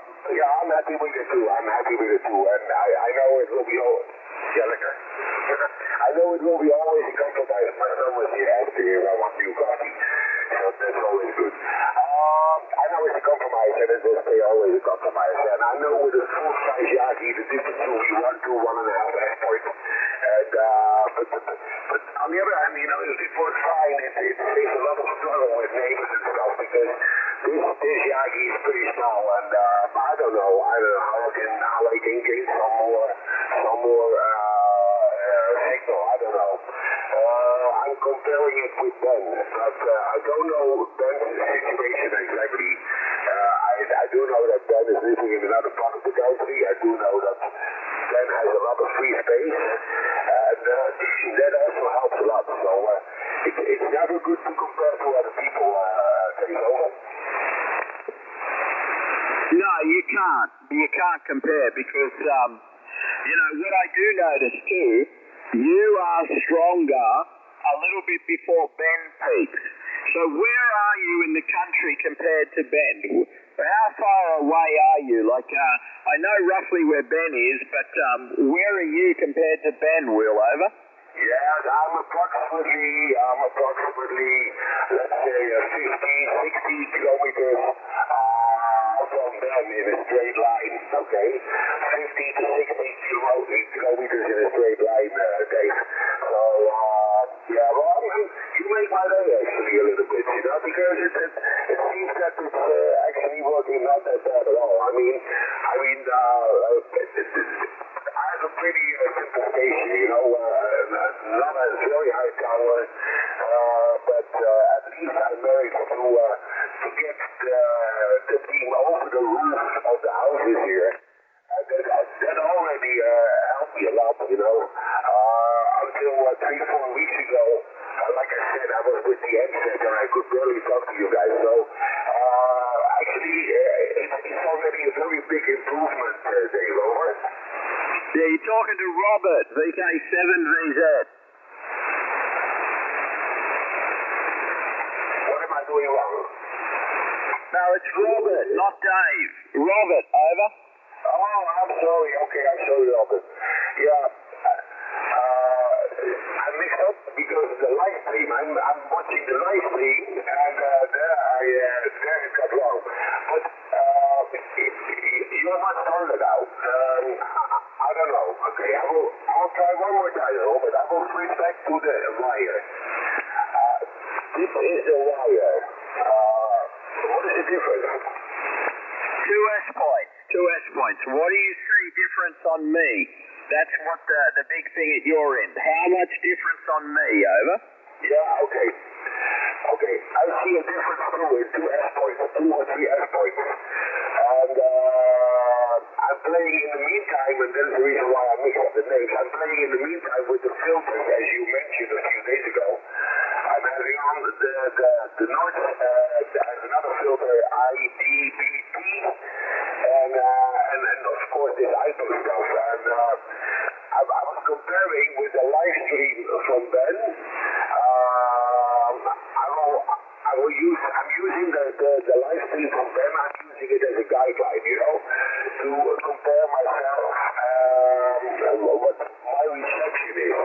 [SPEAKER 4] I'm happy with it too. And I know it will be all... I know it will be always a compromise. My numbers here after I want new coffee. So that's always good. I know it's a compromise, and it will stay always a compromise. And I know with a full-size Yagi, the difference will be 1 to 1.5 S point. And, but on the other hand, it works fine. It takes a lot of struggle with neighbors and stuff, because this Yagi is pretty small, and I don't know how I can gain some more signal. I don't know. comparing it with Ben, but I don't know Ben's situation exactly. I do know that Ben is living in another part of the country. I do know that Ben has a lot of free space, and that also helps a lot. So it's never good to compare to other people,
[SPEAKER 1] No, you can't. You can't compare because, what I do notice too, you are stronger a little bit before Ben peaks. So where are you in the country compared to Ben? How far away are you? I know roughly where Ben is, but where are you compared to Ben, Wheelover?
[SPEAKER 4] Yeah, I'm approximately, let's say, 50, 60 kilometers from Ben in a straight line, okay? 50 to 60 kilometers in a straight line, Dave. So, well, you make my day actually a little bit, because it seems that it's actually working not that bad at all. I mean, I have a pretty simple station, not a very high tower, but at least I managed to get the beam over the roof of the houses here. That already helped me a lot, until 3-4 weeks ago. Like I said, I was with the headset and I could barely talk to you guys. So, actually, it's already a very big improvement, Dave, over.
[SPEAKER 1] Yeah, you're talking to Robert, VK7VZ.
[SPEAKER 4] What am I doing wrong?
[SPEAKER 1] No, it's Robert, not Dave. Robert, over.
[SPEAKER 4] Oh, I'm sorry. Okay, I'm sorry, Robert. Yeah, I mixed up because the live stream, I'm watching the live stream, and there it got wrong. But you're much stronger now. I don't know. Okay, I will try one more time, but I will switch back to the wire. This is a wire. What is the difference?
[SPEAKER 1] Two S points. What do you see difference on me? That's what the big thing at your end. How much difference on me, over?
[SPEAKER 4] Yeah, okay. I see a difference too in 2 S points, 2 or 3 S points. And I'm playing in the meantime, and that's the reason why I mixed up the names. I'm playing in the meantime with the filters, as you mentioned a few days ago. I'm having on the North, there's another filter, IDBP, and of course this IPO stuff. And I was comparing with the live stream from Ben. I'm using the live stream from Ben. I'm using it as a guideline, to compare myself, what my reception is.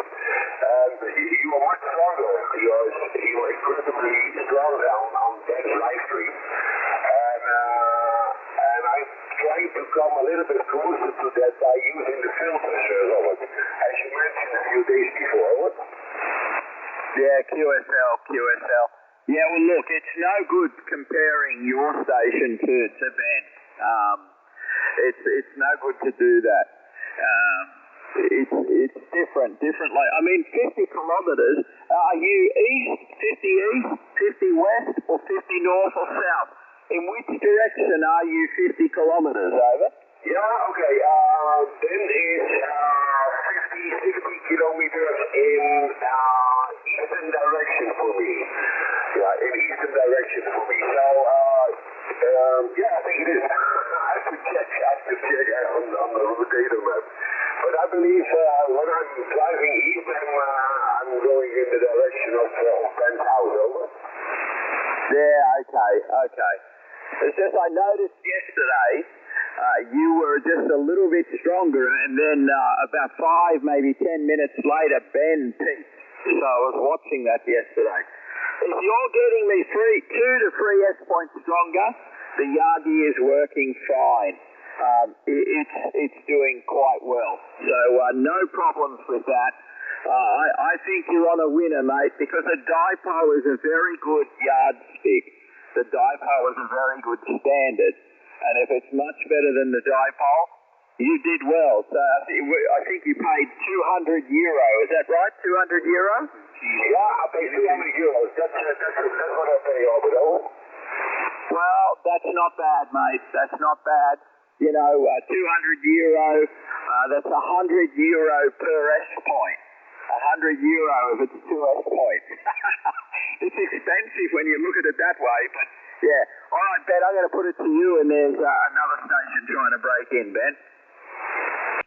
[SPEAKER 4] And you are much stronger. You're incredibly strong on Ben's live stream. And I'm trying to come a little bit closer to that by using the filters, Robert, as you mentioned a few days before.
[SPEAKER 1] Yeah, QSL. Yeah, well, look, it's no good comparing your station to Ben. It's no good to do that. It's different. I mean, 50 kilometers. Are you east, 50 west, or 50 north or south? In which direction are you 50 kilometers, over?
[SPEAKER 4] Yeah, okay. Ben is 50, 60 kilometers in eastern direction for me. Yeah, in eastern direction for me. So, yeah, I think it is. I have to check on the data map. But I believe when I'm driving east, I'm going in the direction of Ben's house, over.
[SPEAKER 1] Yeah, okay. It's just I noticed yesterday you were just a little bit stronger, and then about 5, maybe 10 minutes later, Ben peaked. So I was watching that yesterday. If you're getting me 2 to 3 S points stronger, the Yagi is working fine. It's doing quite well. So no problems with that. I think you're on a winner, mate, because a DIPO is a very good yardstick. The DIPO is a very good standard. And if it's much better than the DIPO,
[SPEAKER 2] You did well. So I think you paid €200. Is that right? €200?
[SPEAKER 4] Yeah, I paid €200. That's what I pay over there.
[SPEAKER 2] Well, that's not bad, mate. That's not bad. You know, €200. That's €100 per S point. €100 if it's 2 S points. It's expensive when you look at it that way, but yeah. All right, Ben, I'm going to put it to you, and there's another station trying to break in, Ben.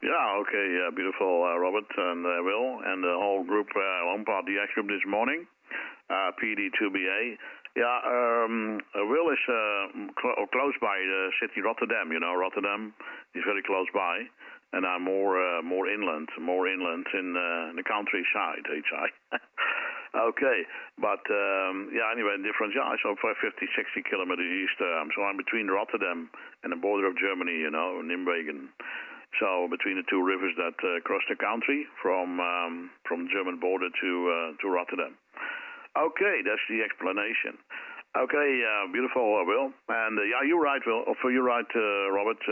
[SPEAKER 3] Yeah, okay, beautiful, Robert and Will, and the whole group, Lompard DX group this morning, PD2BA. Yeah, Will is close by the city Rotterdam. You know, Rotterdam is very close by, and I'm more inland in the countryside, HI. Okay, but yeah, anyway, difference. Yeah, so 50, 60 kilometers east. So I'm between Rotterdam and the border of Germany. You know, Nijmegen. So between the two rivers that cross the country from the German border to Rotterdam. Okay, that's the explanation. Okay, beautiful, Will. And yeah, you're right, Will. You're right, Robert.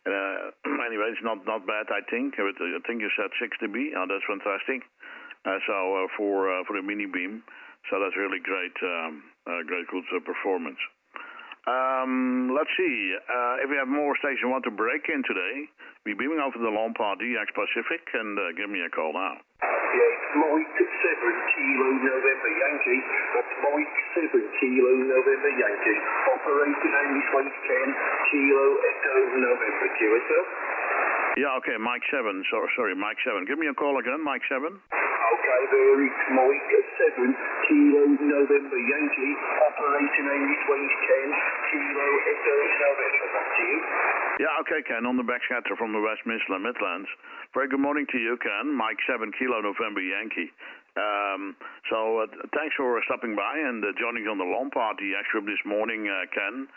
[SPEAKER 3] Anyway, it's not bad, I think. I think you said 6 dB. Oh, that's fantastic. So for the mini beam, so that's really great, good performance. Let's see. If we have more stations you want to break in today, we're beaming over the Lompard DX Pacific, and give me a call now.
[SPEAKER 4] Yeah, it's Mike 7 Kilo November Yankee. That's Mike 7 Kilo November Yankee. Operating English Wave 10 Kilo Echo November QSL.
[SPEAKER 3] Yeah, okay, Mike 7. Sorry, Mike 7. Give me a call again, Mike 7.
[SPEAKER 4] Okay, there it's Mike 7 Kilo November Yankee. Operating English Wave 10 Kilo Echo November. Back to you.
[SPEAKER 3] Yeah, okay, Ken, on the backscatter from the West Midlands. Very good morning to you, Ken. Mike 7 Kilo November Yankee. So thanks for stopping by and joining on the Lompard DX group this morning, Ken.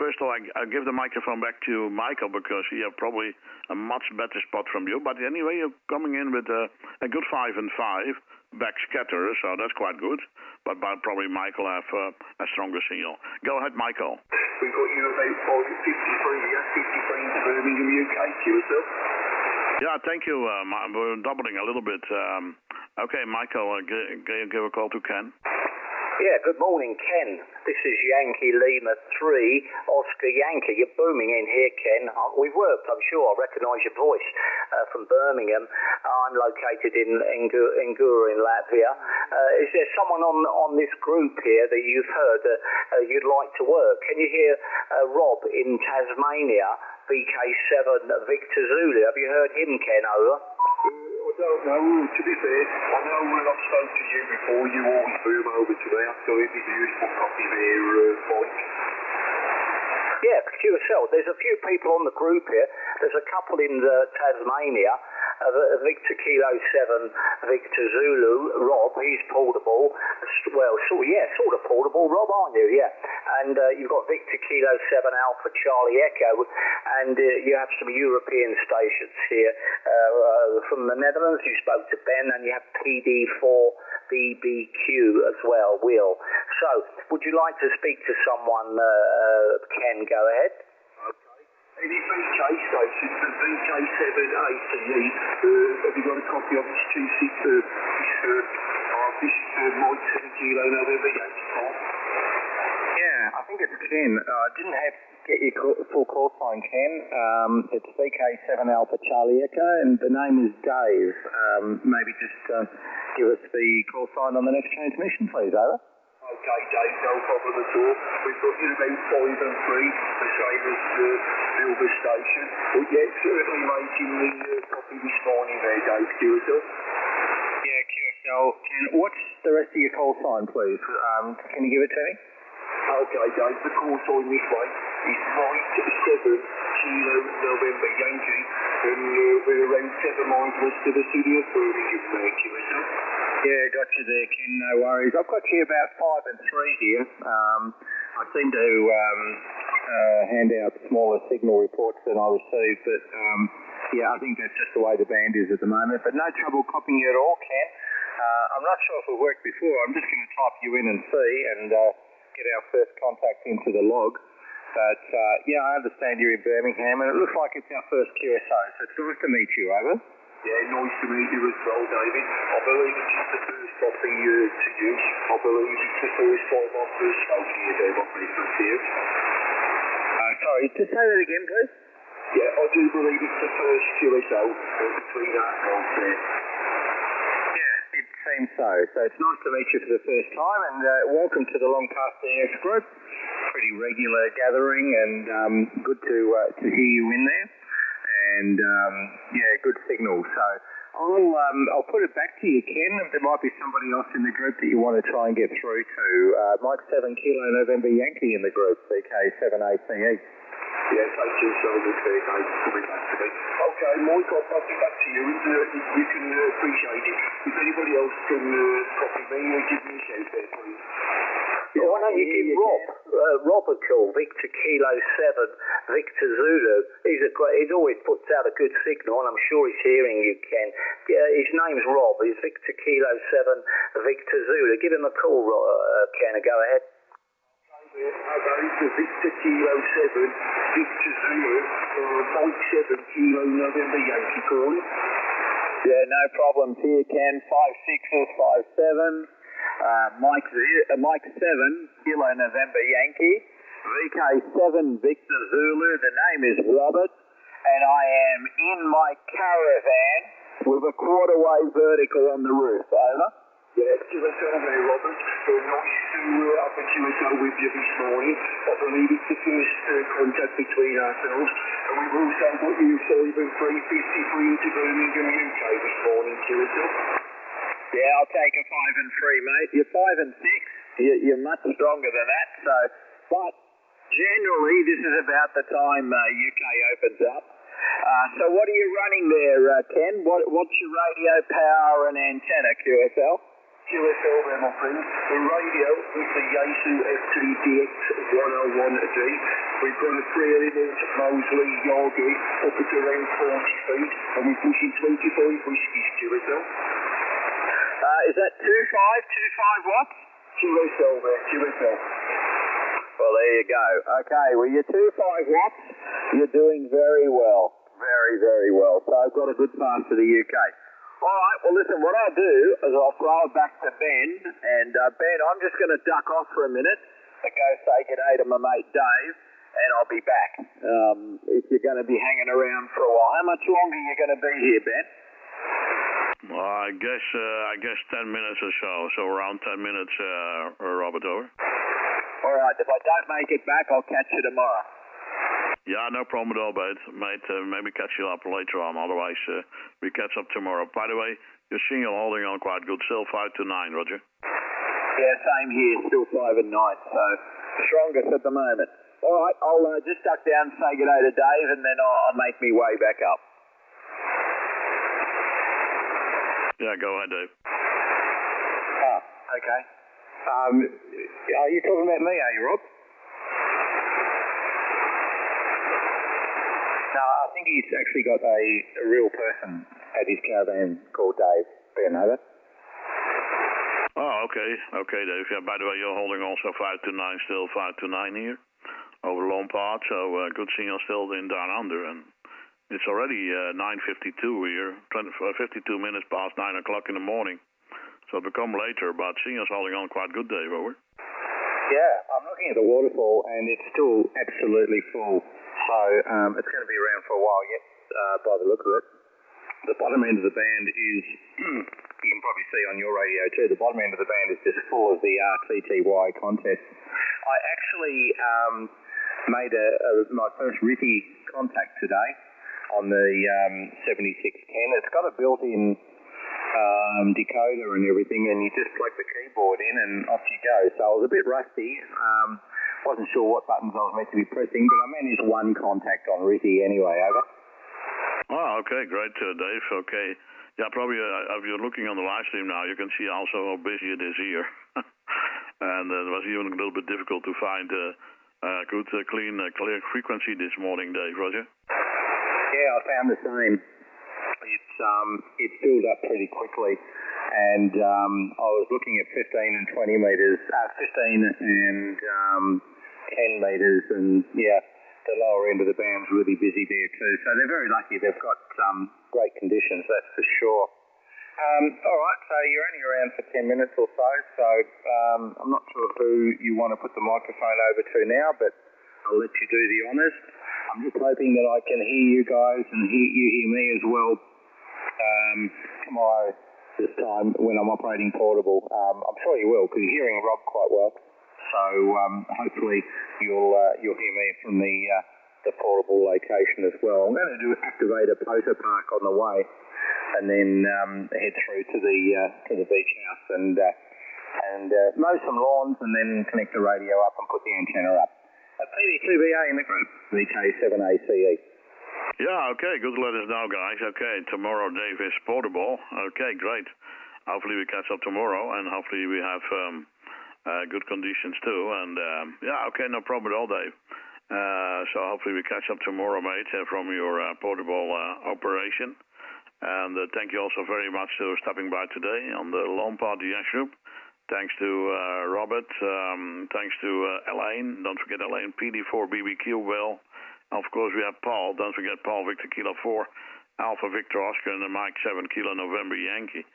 [SPEAKER 3] First of all, I give the microphone back to Michael because he has probably a much better spot from you. But anyway, you're coming in with a good 5 and 5 backscatter, so that's quite good. But probably Michael have a stronger signal. Go ahead, Michael.
[SPEAKER 4] We've got you about 553, yeah, 53 in Birmingham, UK, QSL.
[SPEAKER 3] Yeah, thank you. We're doubling a little bit. Okay, Michael, give a call to Ken.
[SPEAKER 2] Yeah, good morning, Ken. This is Yankee Lima 3, Oscar Yankee. You're booming in here, Ken. We've worked, I'm sure. I recognise your voice from Birmingham. I'm located in Ngura in Latvia. Is there someone on this group here that you've heard that you'd like to work? Can you hear Rob in Tasmania, VK7 Victor Zulu? Have you heard him, Ken, over?
[SPEAKER 4] I don't know, to be fair, I know when I've spoken to you before, you always boom over to me, so it'd be useful copy their voice. Yeah, QSL, there's a few people on the group here. There's a couple in Tasmania, Victor Kilo 7, Victor Zulu, Rob, he's portable. Well, sort of portable, Rob, aren't you? Yeah. And you've got Victor Kilo 7 Alpha Charlie Echo, and you have some European stations here. From the Netherlands, you spoke to Ben, and you have PD4BBQ as well, Will. So, would you like to speak to someone, Ken? Go ahead. Any VK stations and VK7ATE, have you got a copy of this this Mike 7 Kilo November Yankee call?
[SPEAKER 2] Yeah, I think it's Ken. I didn't get your full call sign, Ken. It's VK7 Alpha Charlie Echo, and the name is Dave. Maybe just give us the call sign on the next transmission, please, over.
[SPEAKER 4] Okay, Dave, no problem at all. We've got you about 5 and 3, the same as Silver Station. But yeah, certainly making the copy this morning there, Dave, QSL.
[SPEAKER 2] Yeah, QSL. Ken, what's the rest of your call sign, please? Can you give it to me?
[SPEAKER 4] Okay, Dave, the call sign this way is Mike 7 Kilo November Yankee, and we're around 7 miles west of the city of Birmingham there, QSL.
[SPEAKER 2] Yeah, got you there, Ken, no worries. I've got you about 5 and 3 here. I seem to hand out smaller signal reports than I receive, but yeah, I think that's just the way the band is at the moment. But no trouble copying you at all, Ken. I'm not sure if it worked before. I'm just going to type you in and see and get our first contact into the log. But, yeah, I understand you're in Birmingham, and it looks like it's our first QSO, so it's nice to meet you, over.
[SPEAKER 4] Yeah, nice to meet you as well, David. I believe it's just the first coffee to you. I believe it's the first time I've first spoken to you, Dave, on business here.
[SPEAKER 2] Sorry, just say that again, please.
[SPEAKER 4] Yeah, I do believe it's the first QSO between ourselves there.
[SPEAKER 2] Yeah, it seems so. So it's nice to meet you for the first time, and welcome to the Long Past DX group. Pretty regular gathering, and good to hear you in there. And yeah, good signal. So I'll put it back to you, Ken. There might be somebody else in the group that you want to try and get through to. Mike 7 Kilo November Yankee in the group, VK7ACE.
[SPEAKER 4] Yeah, thank you so much, VK, coming back to me. Okay, Mike, I'll pass it back to you, and you can appreciate it. If anybody else can copy me, give me a shout there, please.
[SPEAKER 5] Yeah, why don't you give Rob a call, Victor Kilo 7, Victor Zulu. He's always puts out a good signal, and I'm sure he's hearing you, Ken. Yeah, his name's Rob. He's Victor Kilo 7, Victor Zulu. Give him a call, Ken, and go ahead.
[SPEAKER 4] Okay, Victor Kilo 7, Victor Zulu, Mike 7 Kilo November Yankee calling.
[SPEAKER 2] Yeah, no problems here, Ken. 5 6s, 5 7. Mike 7 Kilo November Yankee. VK7 Victor Zulu. The name is Robert, and I am in my caravan with a quarter-way vertical on the roof. Over.
[SPEAKER 4] Yeah, QSO there, Robert. Nice to have a QSO with you this morning. I believe it's the first contact between ourselves. And we've also got you 5 and 353 into Birmingham, UK this morning, QSO.
[SPEAKER 2] Yeah, I'll take a 5 and 3, mate. You're 5 and 6. You're much stronger than that. But generally, this is about the time UK opens up. So what are you running there, Ken? What's your radio power and antenna, QSL?
[SPEAKER 4] QSL there, my friend. The radio is the Yaesu FTDX 101D. We've got a 3 element Mosley Yagi up at around 40 feet, and we're pushing 25 whiskies, QSL.
[SPEAKER 2] Is that 25 watts?
[SPEAKER 4] QSL there, QSL.
[SPEAKER 2] Well, there you go. Okay, well, you're 25 watts. You're doing very well. Very, very well. So I've got a good pass to the UK. All right, well, listen, what I'll do is I'll throw it back to Ben. And, Ben, I'm just going to duck off for a minute and go say good day to my mate Dave, and I'll be back if you're going to be hanging around for a while. How much longer are you going to be here, Ben?
[SPEAKER 3] Well, I guess 10 minutes or so. So around 10 minutes, Robert, over.
[SPEAKER 2] All right, if I don't make it back, I'll catch you tomorrow.
[SPEAKER 3] Yeah, no problem at all, mate. Maybe catch you up later on. Otherwise, we catch up tomorrow. By the way, your signal holding on quite good. Still 5 to 9, Roger.
[SPEAKER 2] Yeah, same here. Still 5 and 9. So strongest at the moment. All right, I'll just duck down and say good day to Dave, and then I'll make me way back up.
[SPEAKER 3] Yeah, go ahead, Dave.
[SPEAKER 2] Oh, okay. Are you talking about me, are you, Rob? No, I think he's actually got a real person at his caravan called Dave. Ben, over.
[SPEAKER 3] Oh, okay. Okay, Dave. Yeah, by the way, you're holding also 5 to 9, still 5 to 9 here over Lone Part. So good signal still in Down Under. And it's already 9:52 here, 52 minutes past 9 o'clock in the morning. So it'll become later, but signal's holding on quite good, Dave, over.
[SPEAKER 2] Yeah, I'm looking at the waterfall, and it's still absolutely full. So it's going to be around for a while yet, by the look of it. The bottom end of the band is, you can probably see on your radio too, the bottom end of the band is just full of the RTTY contest. I actually made my first RITI contact today on the 7610. It's got a built-in decoder and everything, and you just plug the keyboard in and off you go. So I was a bit rusty. Wasn't sure what buttons I was meant to be pressing, but I managed one contact on RITI anyway, over.
[SPEAKER 3] Oh, okay, great, Dave. Okay. Yeah, probably if you're looking on the live stream now, you can see also how busy it is here. And it was even a little bit difficult to find a good, clear frequency this morning, Dave, Roger?
[SPEAKER 2] Yeah, I found the same. It filled up pretty quickly, and I was looking at 15 and 20 meters, 15 and 10 metres, and the lower end of the band's really busy there too. So they're very lucky. They've got great conditions, that's for sure. All right, so you're only around for 10 minutes or so I'm not sure who you want to put the microphone over to now, but I'll let you do the honours. I'm just hoping that I can hear you guys and you hear me as well tomorrow this time when I'm operating portable. I'm sure you will, because you're hearing Rob quite well. So hopefully you'll hear me from the portable location as well. I'm going to activate a Potter Park on the way, and then head through to the beach house and mow some lawns, and then connect the radio up and put the antenna up. PD2BA in the group, VK7ACE.
[SPEAKER 3] Yeah, okay, good to let us know, guys. Okay, tomorrow Dave is portable. Okay, great. Hopefully we catch up tomorrow, and hopefully we have good conditions too. And okay, no problem at all, Dave. So hopefully we catch up tomorrow, mate, from your portable operation. And thank you also very much for stopping by today on the Lawn Party group. Thanks to Robert. Thanks to Elaine. Don't forget Elaine, PD4BBQ, Will. Of course, we have Paul. Don't forget Paul, Victor Kilo 4, Alpha Victor Oscar, and Mike 7 Kilo November Yankee.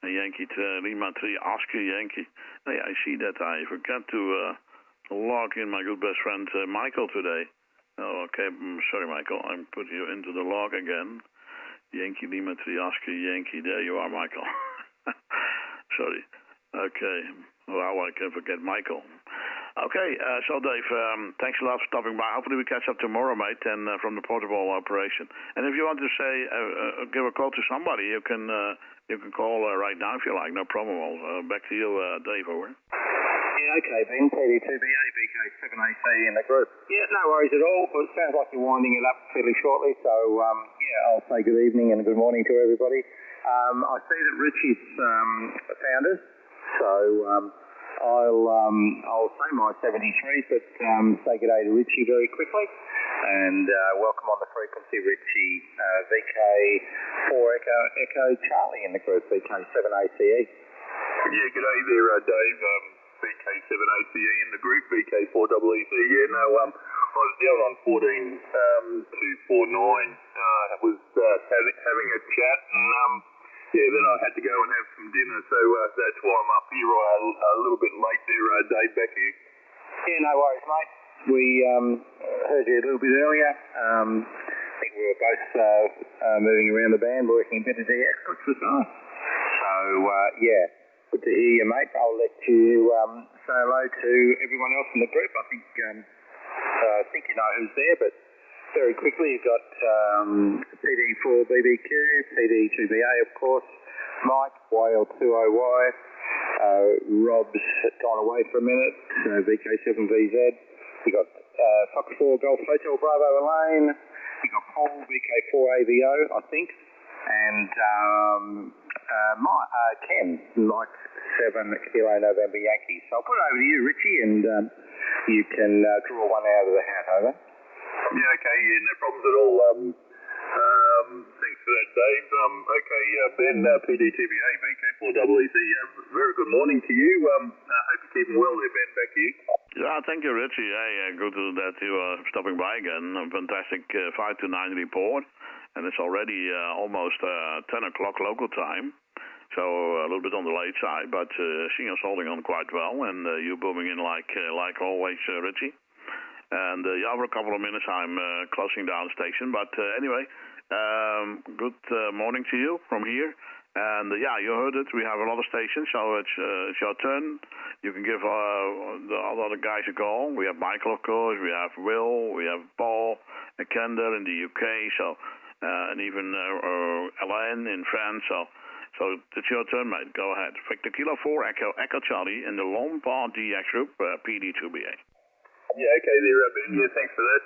[SPEAKER 3] And Yankee Lima 3 Oscar Yankee. Hey, I see that I forgot to log in my good best friend Michael today. Oh, okay. Sorry, Michael. I'm putting you into the log again. Yankee Lima 3 Oscar Yankee. There you are, Michael. Sorry. Okay. Well, I can forget Michael. Okay, so Dave, thanks a lot for stopping by. Hopefully we catch up tomorrow, mate, and from the portable operation. And if you want to say, give a call to somebody, you can call right now if you like. No problem. Back to you, Dave. Over.
[SPEAKER 2] Yeah, okay, Ben. PD2BA, VK7AC in the group. Yeah, no worries at all. Well, it sounds like you're winding it up fairly shortly, so I'll say good evening and good morning to everybody. I see that Richie's found us, so I'll say my 73s, but say good day to Richie very quickly, and welcome on the frequency, Richie, VK4 Echo Charlie in the group, VK7ACE.
[SPEAKER 4] Yeah, good day there, Dave. VK7ACE in the group, VK4EEC. Yeah, no, I was down on 14249. Was having a chat, and then I had to go and have some dinner, so that's why I'm up here a little bit late there, Dave, back here.
[SPEAKER 2] Yeah, no worries, mate. We heard you a little bit earlier. I think we were both moving around the band, working a bit of DX, which was nice. So, good to hear you, mate. I'll let you say hello to everyone else in the group. I think you know who's there, but very quickly, you've got PD4BBQ, PD2BA, of course, Mike, YL2OY, Rob's gone away for a minute, VK7VZ, you've got Fox4 Golf Hotel Bravo Elaine, you've got Paul, VK4AVO, I think, and Ken, Mike 7 Kilo November Yankee. So I'll put it over to you, Richie, and you can draw one out of the hat, over.
[SPEAKER 4] Yeah, okay, no problems at all. Thanks for that, Dave. Ben, PD2BA, VK4EEC, very good morning to you. Hope you're keeping well there, Ben, back to you.
[SPEAKER 3] Yeah, thank you, Richie. Hey, good that you are stopping by again. A fantastic 5 to 9 report, and it's already almost 10 o'clock local time. So a little bit on the late side, but seeing us holding on quite well, and you booming in like always, Richie. And over a couple of minutes, I'm closing down the station. But anyway, good morning to you from here. And you heard it. We have a lot of stations, so it's your turn. You can give the other guys a call. We have Michael, of course. We have Will. We have Paul, Kender in the UK. So and even Alain in France. So it's your turn, mate. Go ahead. Victor Kilo 4 Echo Charlie in the Lombard DX group, PD2BA.
[SPEAKER 4] Yeah, okay there, Ben. Yeah, thanks for that.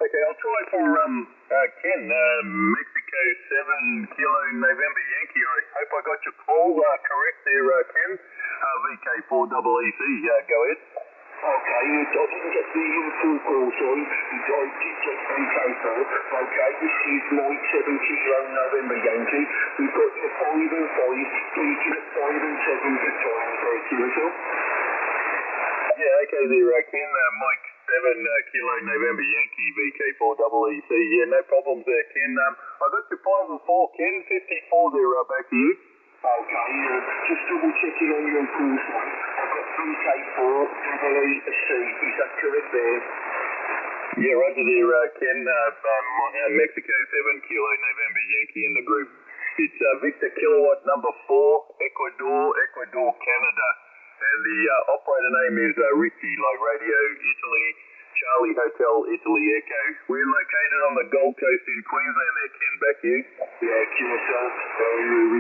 [SPEAKER 4] Okay, I'll try for Ken, Mexico 7 Kilo November Yankee. I hope I got your call correct there, Ken. VK4EEC, go ahead.
[SPEAKER 6] Okay, I didn't get the full call, sorry. I did get VK4. Okay, this is Mike 7 Kilo November Yankee. We've got your 5 and 5, speaking at 5 and 7 good times, very yourself.
[SPEAKER 4] Yeah, okay there, Ken. Mike
[SPEAKER 3] Kilo November Yankee VK4EEC. Yeah, no problems there, Ken. I got your 5 and 4, Ken. 54 there, back to you.
[SPEAKER 6] Okay, just double checking on your course, mate. I've got VK4EEC. Is that correct there?
[SPEAKER 3] Yeah, roger there, Ken. Mexico 7 Kilo November Yankee in the group. It's Victor Kilowatt number 4, Ecuador, Canada. And the operator name is Richie, like Radio Italy, Charlie Hotel Italy Echo. We're located on the Gold Coast in Queensland there, Ken. Back to you.
[SPEAKER 6] Yeah, QSL.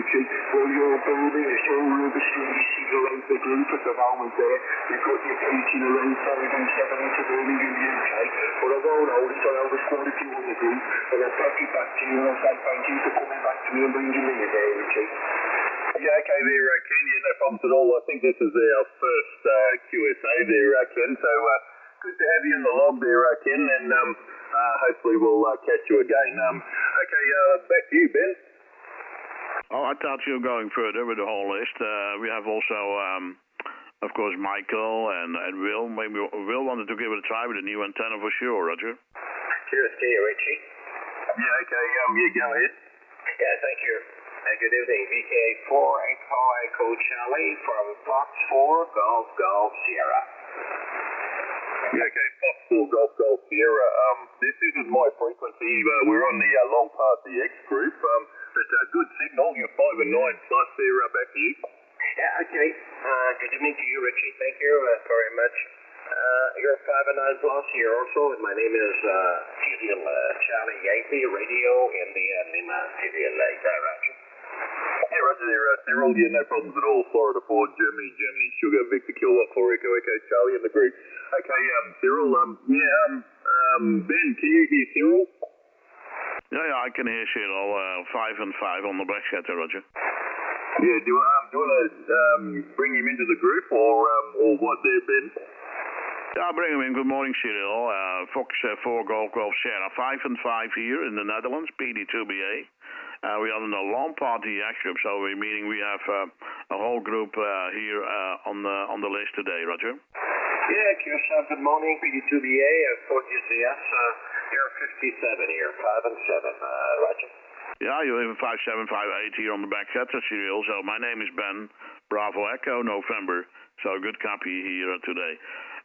[SPEAKER 6] Richie. Well, you're building a show the strongest around the group at the moment there. You've got your teaching around 5 and 7 into building in the UK. But I won't hold it, so I'll just quite a few on the group. And I'll take it back to you and I'll say thank you for coming back to me and bringing me there, Richie.
[SPEAKER 3] Yeah, okay there, Ken. Yeah, no problems at all. I think this is our first QSA there, Ken. So good to have you in the log there, Ken. And hopefully we'll catch you again. Okay, back to you, Ben.
[SPEAKER 7] Oh, I thought you were going further with the whole list. We have also, of course, Michael and Will. Maybe Will wanted to give it a try with a new antenna for sure, Roger.
[SPEAKER 5] Cheers to you, Richie.
[SPEAKER 3] Yeah, okay. Yeah, go ahead.
[SPEAKER 5] Yeah, thank you. Good evening. VK4 Echo Charlie from Fox 4 Golf Sierra.
[SPEAKER 3] Yeah, okay, Fox 4 Golf Sierra. This isn't my frequency. We're on the Long Pass DX group. But good signal. You're 5 and 9 plus there, back to you.
[SPEAKER 5] Yeah, okay. Good evening to you, Richie. Thank you very much. You're 5 and 9 plus here also, and my name is Civil Charlie Yankee, Radio in the Lima Civil Roger.
[SPEAKER 3] Yeah, roger there, Cyril. Yeah, no problems at all. Florida 4, Germany, Sugar, Victor Kilowatt 4, Echo, Charlie in the group. Okay, Cyril, Ben, can you hear Cyril?
[SPEAKER 7] Yeah, I can hear Cyril. 5 and 5 on the back scatter, Roger.
[SPEAKER 3] Yeah, do you want to bring him into the group or what there, Ben?
[SPEAKER 7] Yeah, I'll bring him in. Good morning, Cyril. Fox 4 Golf Sierra. 5 and 5 here in the Netherlands, PD2BA. We are in the Long Party DX group, so meaning we have a whole group here on the list today, Roger.
[SPEAKER 5] Yeah, QSL, good morning, PD2BA, 40CS, you're 57 here, 5 and 7, Roger.
[SPEAKER 7] Yeah, you have 5758 here on the back set, Cyril. So my name is Ben, Bravo Echo, November. So good copy here today.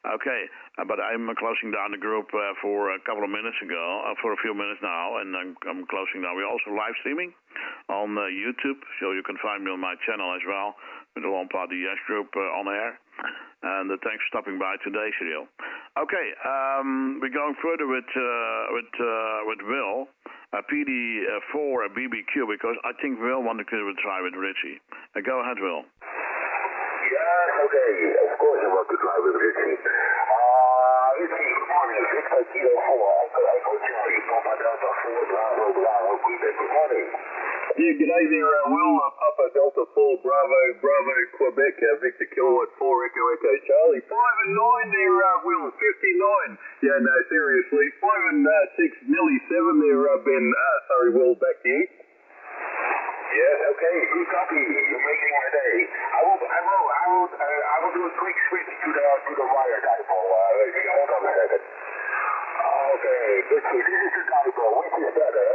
[SPEAKER 7] Okay, but I'm closing down the group for a couple of minutes ago, for a few minutes now, and I'm closing down. We're also live streaming on YouTube, so you can find me on my channel as well, with the Long Party DX group on air. And thanks for stopping by today, Cyril. Okay, we're going further with Will, PD4 BBQ, because I think Will wanted to give it a try with Richie. Go ahead, Will.
[SPEAKER 4] Yeah, okay. Of course I want to try with Richie. Richie, good morning. Victor Kilo 4, Echo Charlie, Papa Delta 4, Bravo, Quebec. Good morning.
[SPEAKER 3] Yeah, g'day there, Will. Papa Delta 4, Bravo, Quebec, Victor Kilowatt 4, Echo Charlie. 5 and 9 there, Will. 59. Yeah, no, seriously. 5 and 6, nearly 7 there, Ben. Sorry, Will, back to you.
[SPEAKER 4] Yes, okay, good copy. You're making my day. I will do a quick switch to the wire dipole. Hold on a second. Okay, let's see. This is the dipole. Which is better?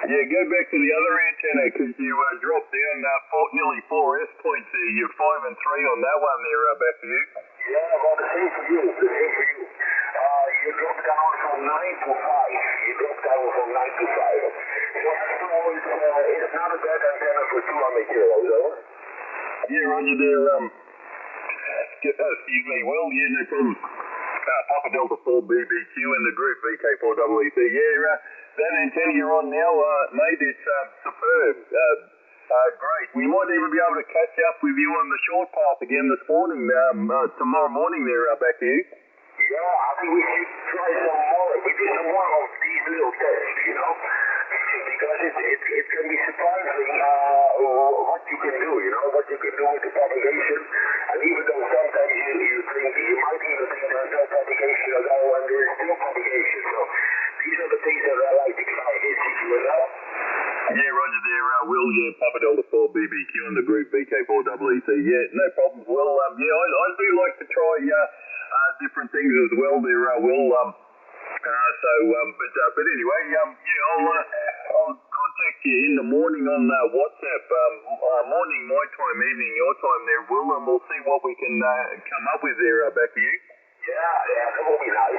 [SPEAKER 3] Yeah, go back to the other antenna because you dropped down nearly 4 S points there. You're 5 and 3 on that one there. Back to you.
[SPEAKER 4] Yeah, well, the same for you. You dropped down from 9 to 5. You dropped down from 9 to 5. So it's not a bad antenna for 200 kilos, over.
[SPEAKER 3] Yeah, roger there. Excuse me, Will. Yeah, no problem. Papa Delta 4 BBQ in the group, VK4EEC. Yeah, that antenna you're on now, mate, it's superb. Great. We might even be able to catch up with you on the short path again this morning, tomorrow morning there, back to you.
[SPEAKER 4] Yeah, I think we should try some more. We do some more of these little tests, you know, because it can be surprising what you can do, you know, what you can do with the propagation. And even though sometimes you think, you might even think there's no propagation at all, and there is still propagation. So these are the things that I like to try here, you know.
[SPEAKER 3] Yeah, roger there, Will. Yeah, Papa Delta 4 BBQ in the group, VK4EEC. Yeah, no problems, Will. Yeah, I do like to try
[SPEAKER 6] different things as well there, Will. But anyway, I'll contact you in the morning on WhatsApp. Morning my time, evening your time there, Will, and we'll see what we can come up with there back to you.
[SPEAKER 4] Yeah, that will be nice.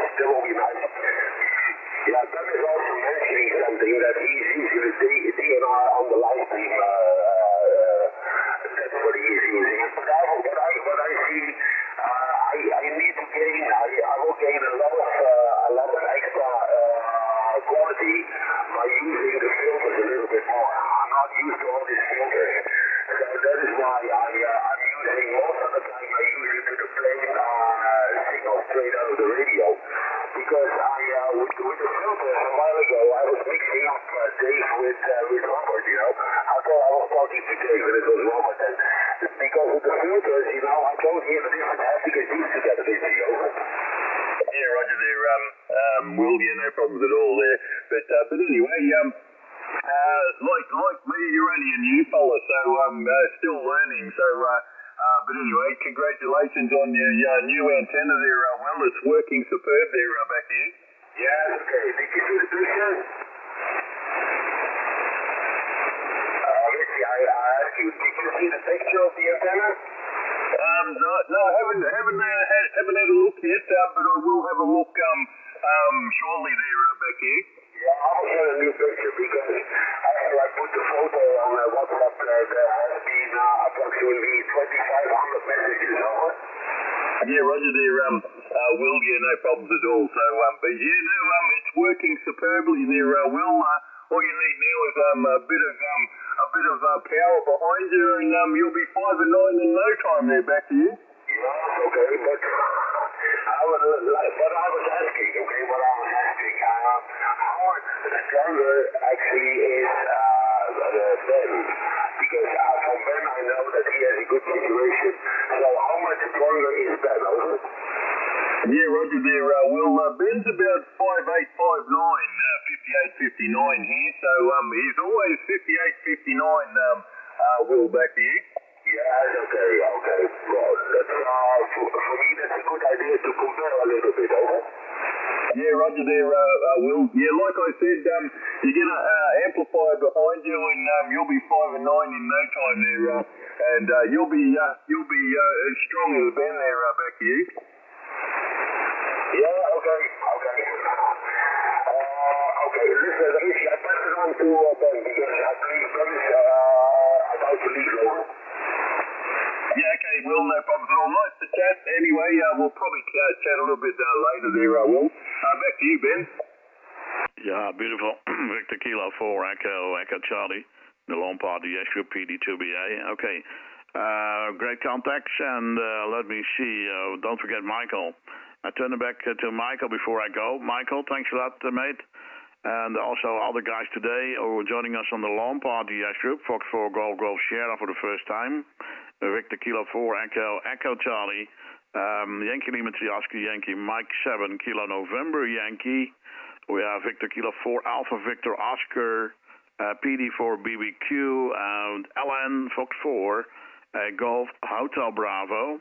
[SPEAKER 4] Yeah, Ben is also mentioning something that he's using the DNR on the live stream. That's what he is using. But what I see, I need to gain. I will gain a lot of extra quality by using the filters a little bit more. I'm not used to all these filters, so that is why I'm using most of the time. I use it to the plain signal straight out of the radio. Because with the filters a while ago, I was mixing up Dave with Robert, I thought I was talking to Dave and it was Robert. And because with the filters, I don't hear the different amplifications together,
[SPEAKER 6] Yeah, roger there, Will, no problems at all there. But anyway, like me, you're only a new fella, so I'm still learning, so... but anyway, congratulations on your new antenna there, Will. It's working superb there back here.
[SPEAKER 4] Yeah, okay. Did you see the picture? Let's see, I asked you, did you see the picture of the antenna?
[SPEAKER 6] No, I haven't had a look yet, but I will have a look shortly there back here.
[SPEAKER 4] Yeah, I will show a new picture because after I put the photo on WhatsApp, there has been approximately 2,500 messages over.
[SPEAKER 6] Yeah, roger there, Will. Yeah, no problems at all. So, but yeah, no, it's working superbly there, Will. All you need now is a bit of power behind you, and you'll be 5 and 9 in no time there back to you.
[SPEAKER 4] Yeah, okay, but what I was asking, how much stronger actually is Ben? Because from Ben I know that he has a good situation. So how much stronger is Ben?
[SPEAKER 6] Yeah, roger there, Will. Ben's about 5'8", 5'9", 58, 59 here. So he's always 58, 59. Will, back to you.
[SPEAKER 4] Yeah, okay. Well, that's, for me, that's a good idea to compare a little bit, over.
[SPEAKER 6] Yeah, roger there, Will. Yeah, like I said, you get an amplifier behind you, and you'll be 5 and 9 in no time there, and you'll be as strong as Ben there, back to you.
[SPEAKER 4] Yeah, okay. Okay, listen, I pass it on to Ben because I believe Ben is about to leave over.
[SPEAKER 6] Yeah, okay, Will, no problems at all. Nice to chat. Anyway, we'll probably chat a little bit later there, Will. Back to you, Ben.
[SPEAKER 3] Yeah, beautiful. Victor Kilo 4, Echo Charlie, the Lawn Party DX Group PD2BA. Okay, great contacts, and let me see. Don't forget Michael. I turn it back to Michael before I go. Michael, thanks a lot, mate. And also all the guys today who are joining us on the Lawn Party DX Group, Fox 4 Golf Sierra for the first time. Victor Kilo 4, Echo Charlie, Yankee Lima 3, Oscar Yankee, Mike 7, Kilo November Yankee. We have Victor Kilo 4, Alpha Victor Oscar, PD4 BBQ, and LN Fox 4, Golf Hotel Bravo,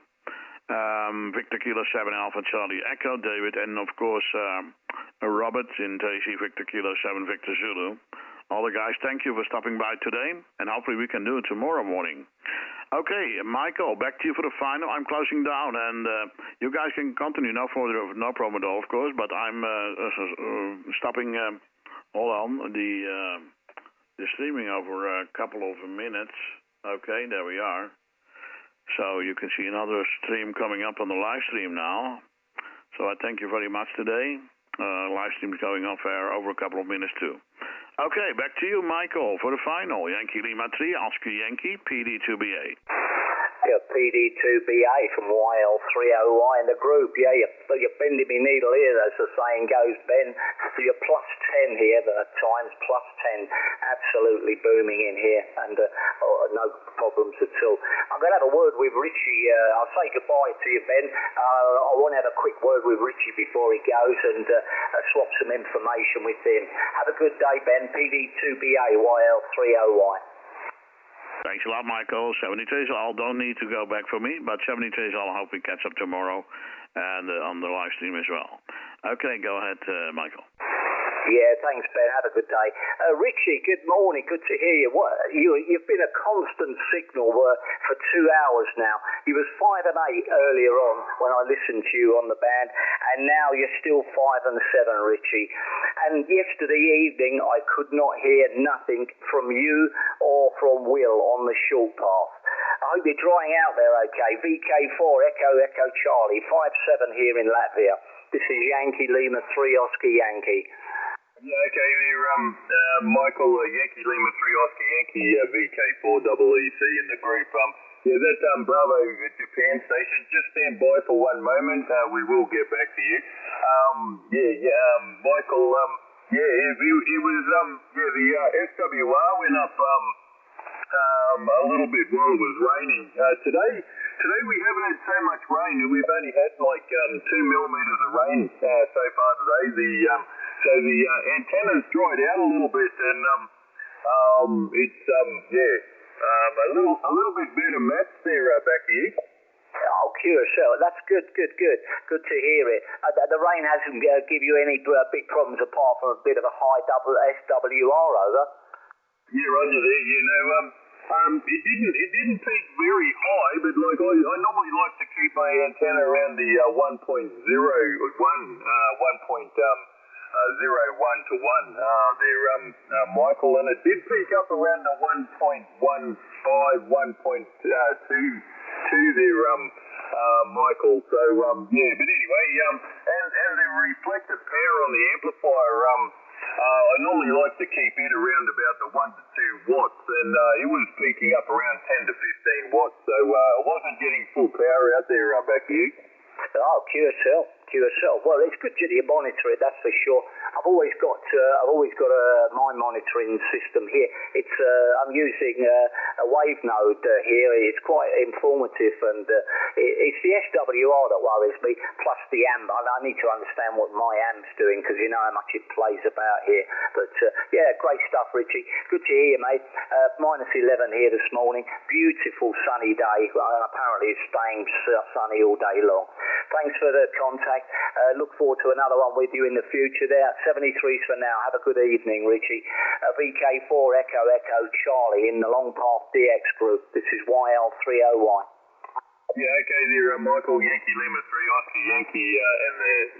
[SPEAKER 3] Victor Kilo 7, Alpha Charlie Echo, David, and of course Robert in TC, Victor Kilo 7, Victor Zulu. All the guys, thank you for stopping by today, and hopefully we can do it tomorrow morning. Okay, Michael, back to you for the final. I'm closing down, and you guys can continue. No problem at all, of course, but I'm stopping, hold on, the streaming over a couple of minutes. Okay, there we are. So you can see another stream coming up on the live stream now. So I thank you very much today. Live stream is going off air over a couple of minutes too. Okay, back to you, Michael, for the final. Yankee Lima 3, Oscar Yankee, PD2BA.
[SPEAKER 5] Yeah, PD2BA from YL30Y in the group. Yeah, you're bending me needle here, as the saying goes, Ben. So you're plus 10 here, but at times plus 10. Absolutely booming in here, and no problems at all. I'm going to have a word with Richie. I'll say goodbye to you, Ben. I want to have a quick word with Richie before he goes and swap some information with him. Have a good day, Ben. PD2BA, YL30Y.
[SPEAKER 3] Thanks a lot, Michael. 73 all don't need to go back for me, but 73 all I hope we catch up tomorrow and on the live stream as well. Okay, go ahead, Michael.
[SPEAKER 2] Yeah, thanks, Ben. Have a good day. Richie, good morning. Good to hear you. You've been a constant signal for 2 hours now. You was 5 and 8 earlier on when I listened to you on the band, and now you're still 5 and 7, Richie. And yesterday evening, I could not hear nothing from you or from Will on the short path. I hope you're drying out there okay. VK4 Echo Echo Charlie 57 here in Latvia. This is Yankee Lima 3 Oscar Yankee.
[SPEAKER 6] Yeah, okay there, Michael, Yankee Lima 3 Oscar Yankee, VK4 EEC in the group. Yeah, that's Bravo Japan station. Just stand by for one moment. We will get back to you. Michael, it was, the SWR went up a little bit while it was raining. Today we haven't had so much rain. We've only had like 2 millimeters of rain so far today. So the antenna's dried out a little bit, and it's a little bit better match there back here.
[SPEAKER 2] Oh, QSL, that's good. Good to hear it. The rain hasn't give you any big problems apart from a bit of a high SWR over.
[SPEAKER 6] Yeah, roger there. It didn't peak very high, but like I normally like to keep my antenna around the 1.01 to 1 there, Michael, and it did peak up around the 1.15, 1.22 there, Michael. So but anyway, and the reflected power on the amplifier, I normally like to keep it around about the 1 to 2 watts, and it was peaking up around 10 to 15 watts, so I wasn't getting full power out there back here.
[SPEAKER 2] Oh, QSL. Well, it's good that you monitor it, that's for sure. I've always got my monitoring system here. It's I'm using a wave node here. It's quite informative, and it's the SWR that worries me, plus the amp. I need to understand what my amp's doing, because you know how much it plays about here. But yeah, great stuff, Richie. Good to hear you, mate. -11 here this morning. Beautiful sunny day. Apparently it's staying sunny all day long. Thanks for the contact. Look forward to another one with you in the future there. 73s for now. Have a good evening, Richie. VK4 Echo Echo Charlie in the Long Path DX group. This is YL30Y.
[SPEAKER 6] Yeah, okay there, Michael, Yankee Lima 3 Oscar Yankee, and the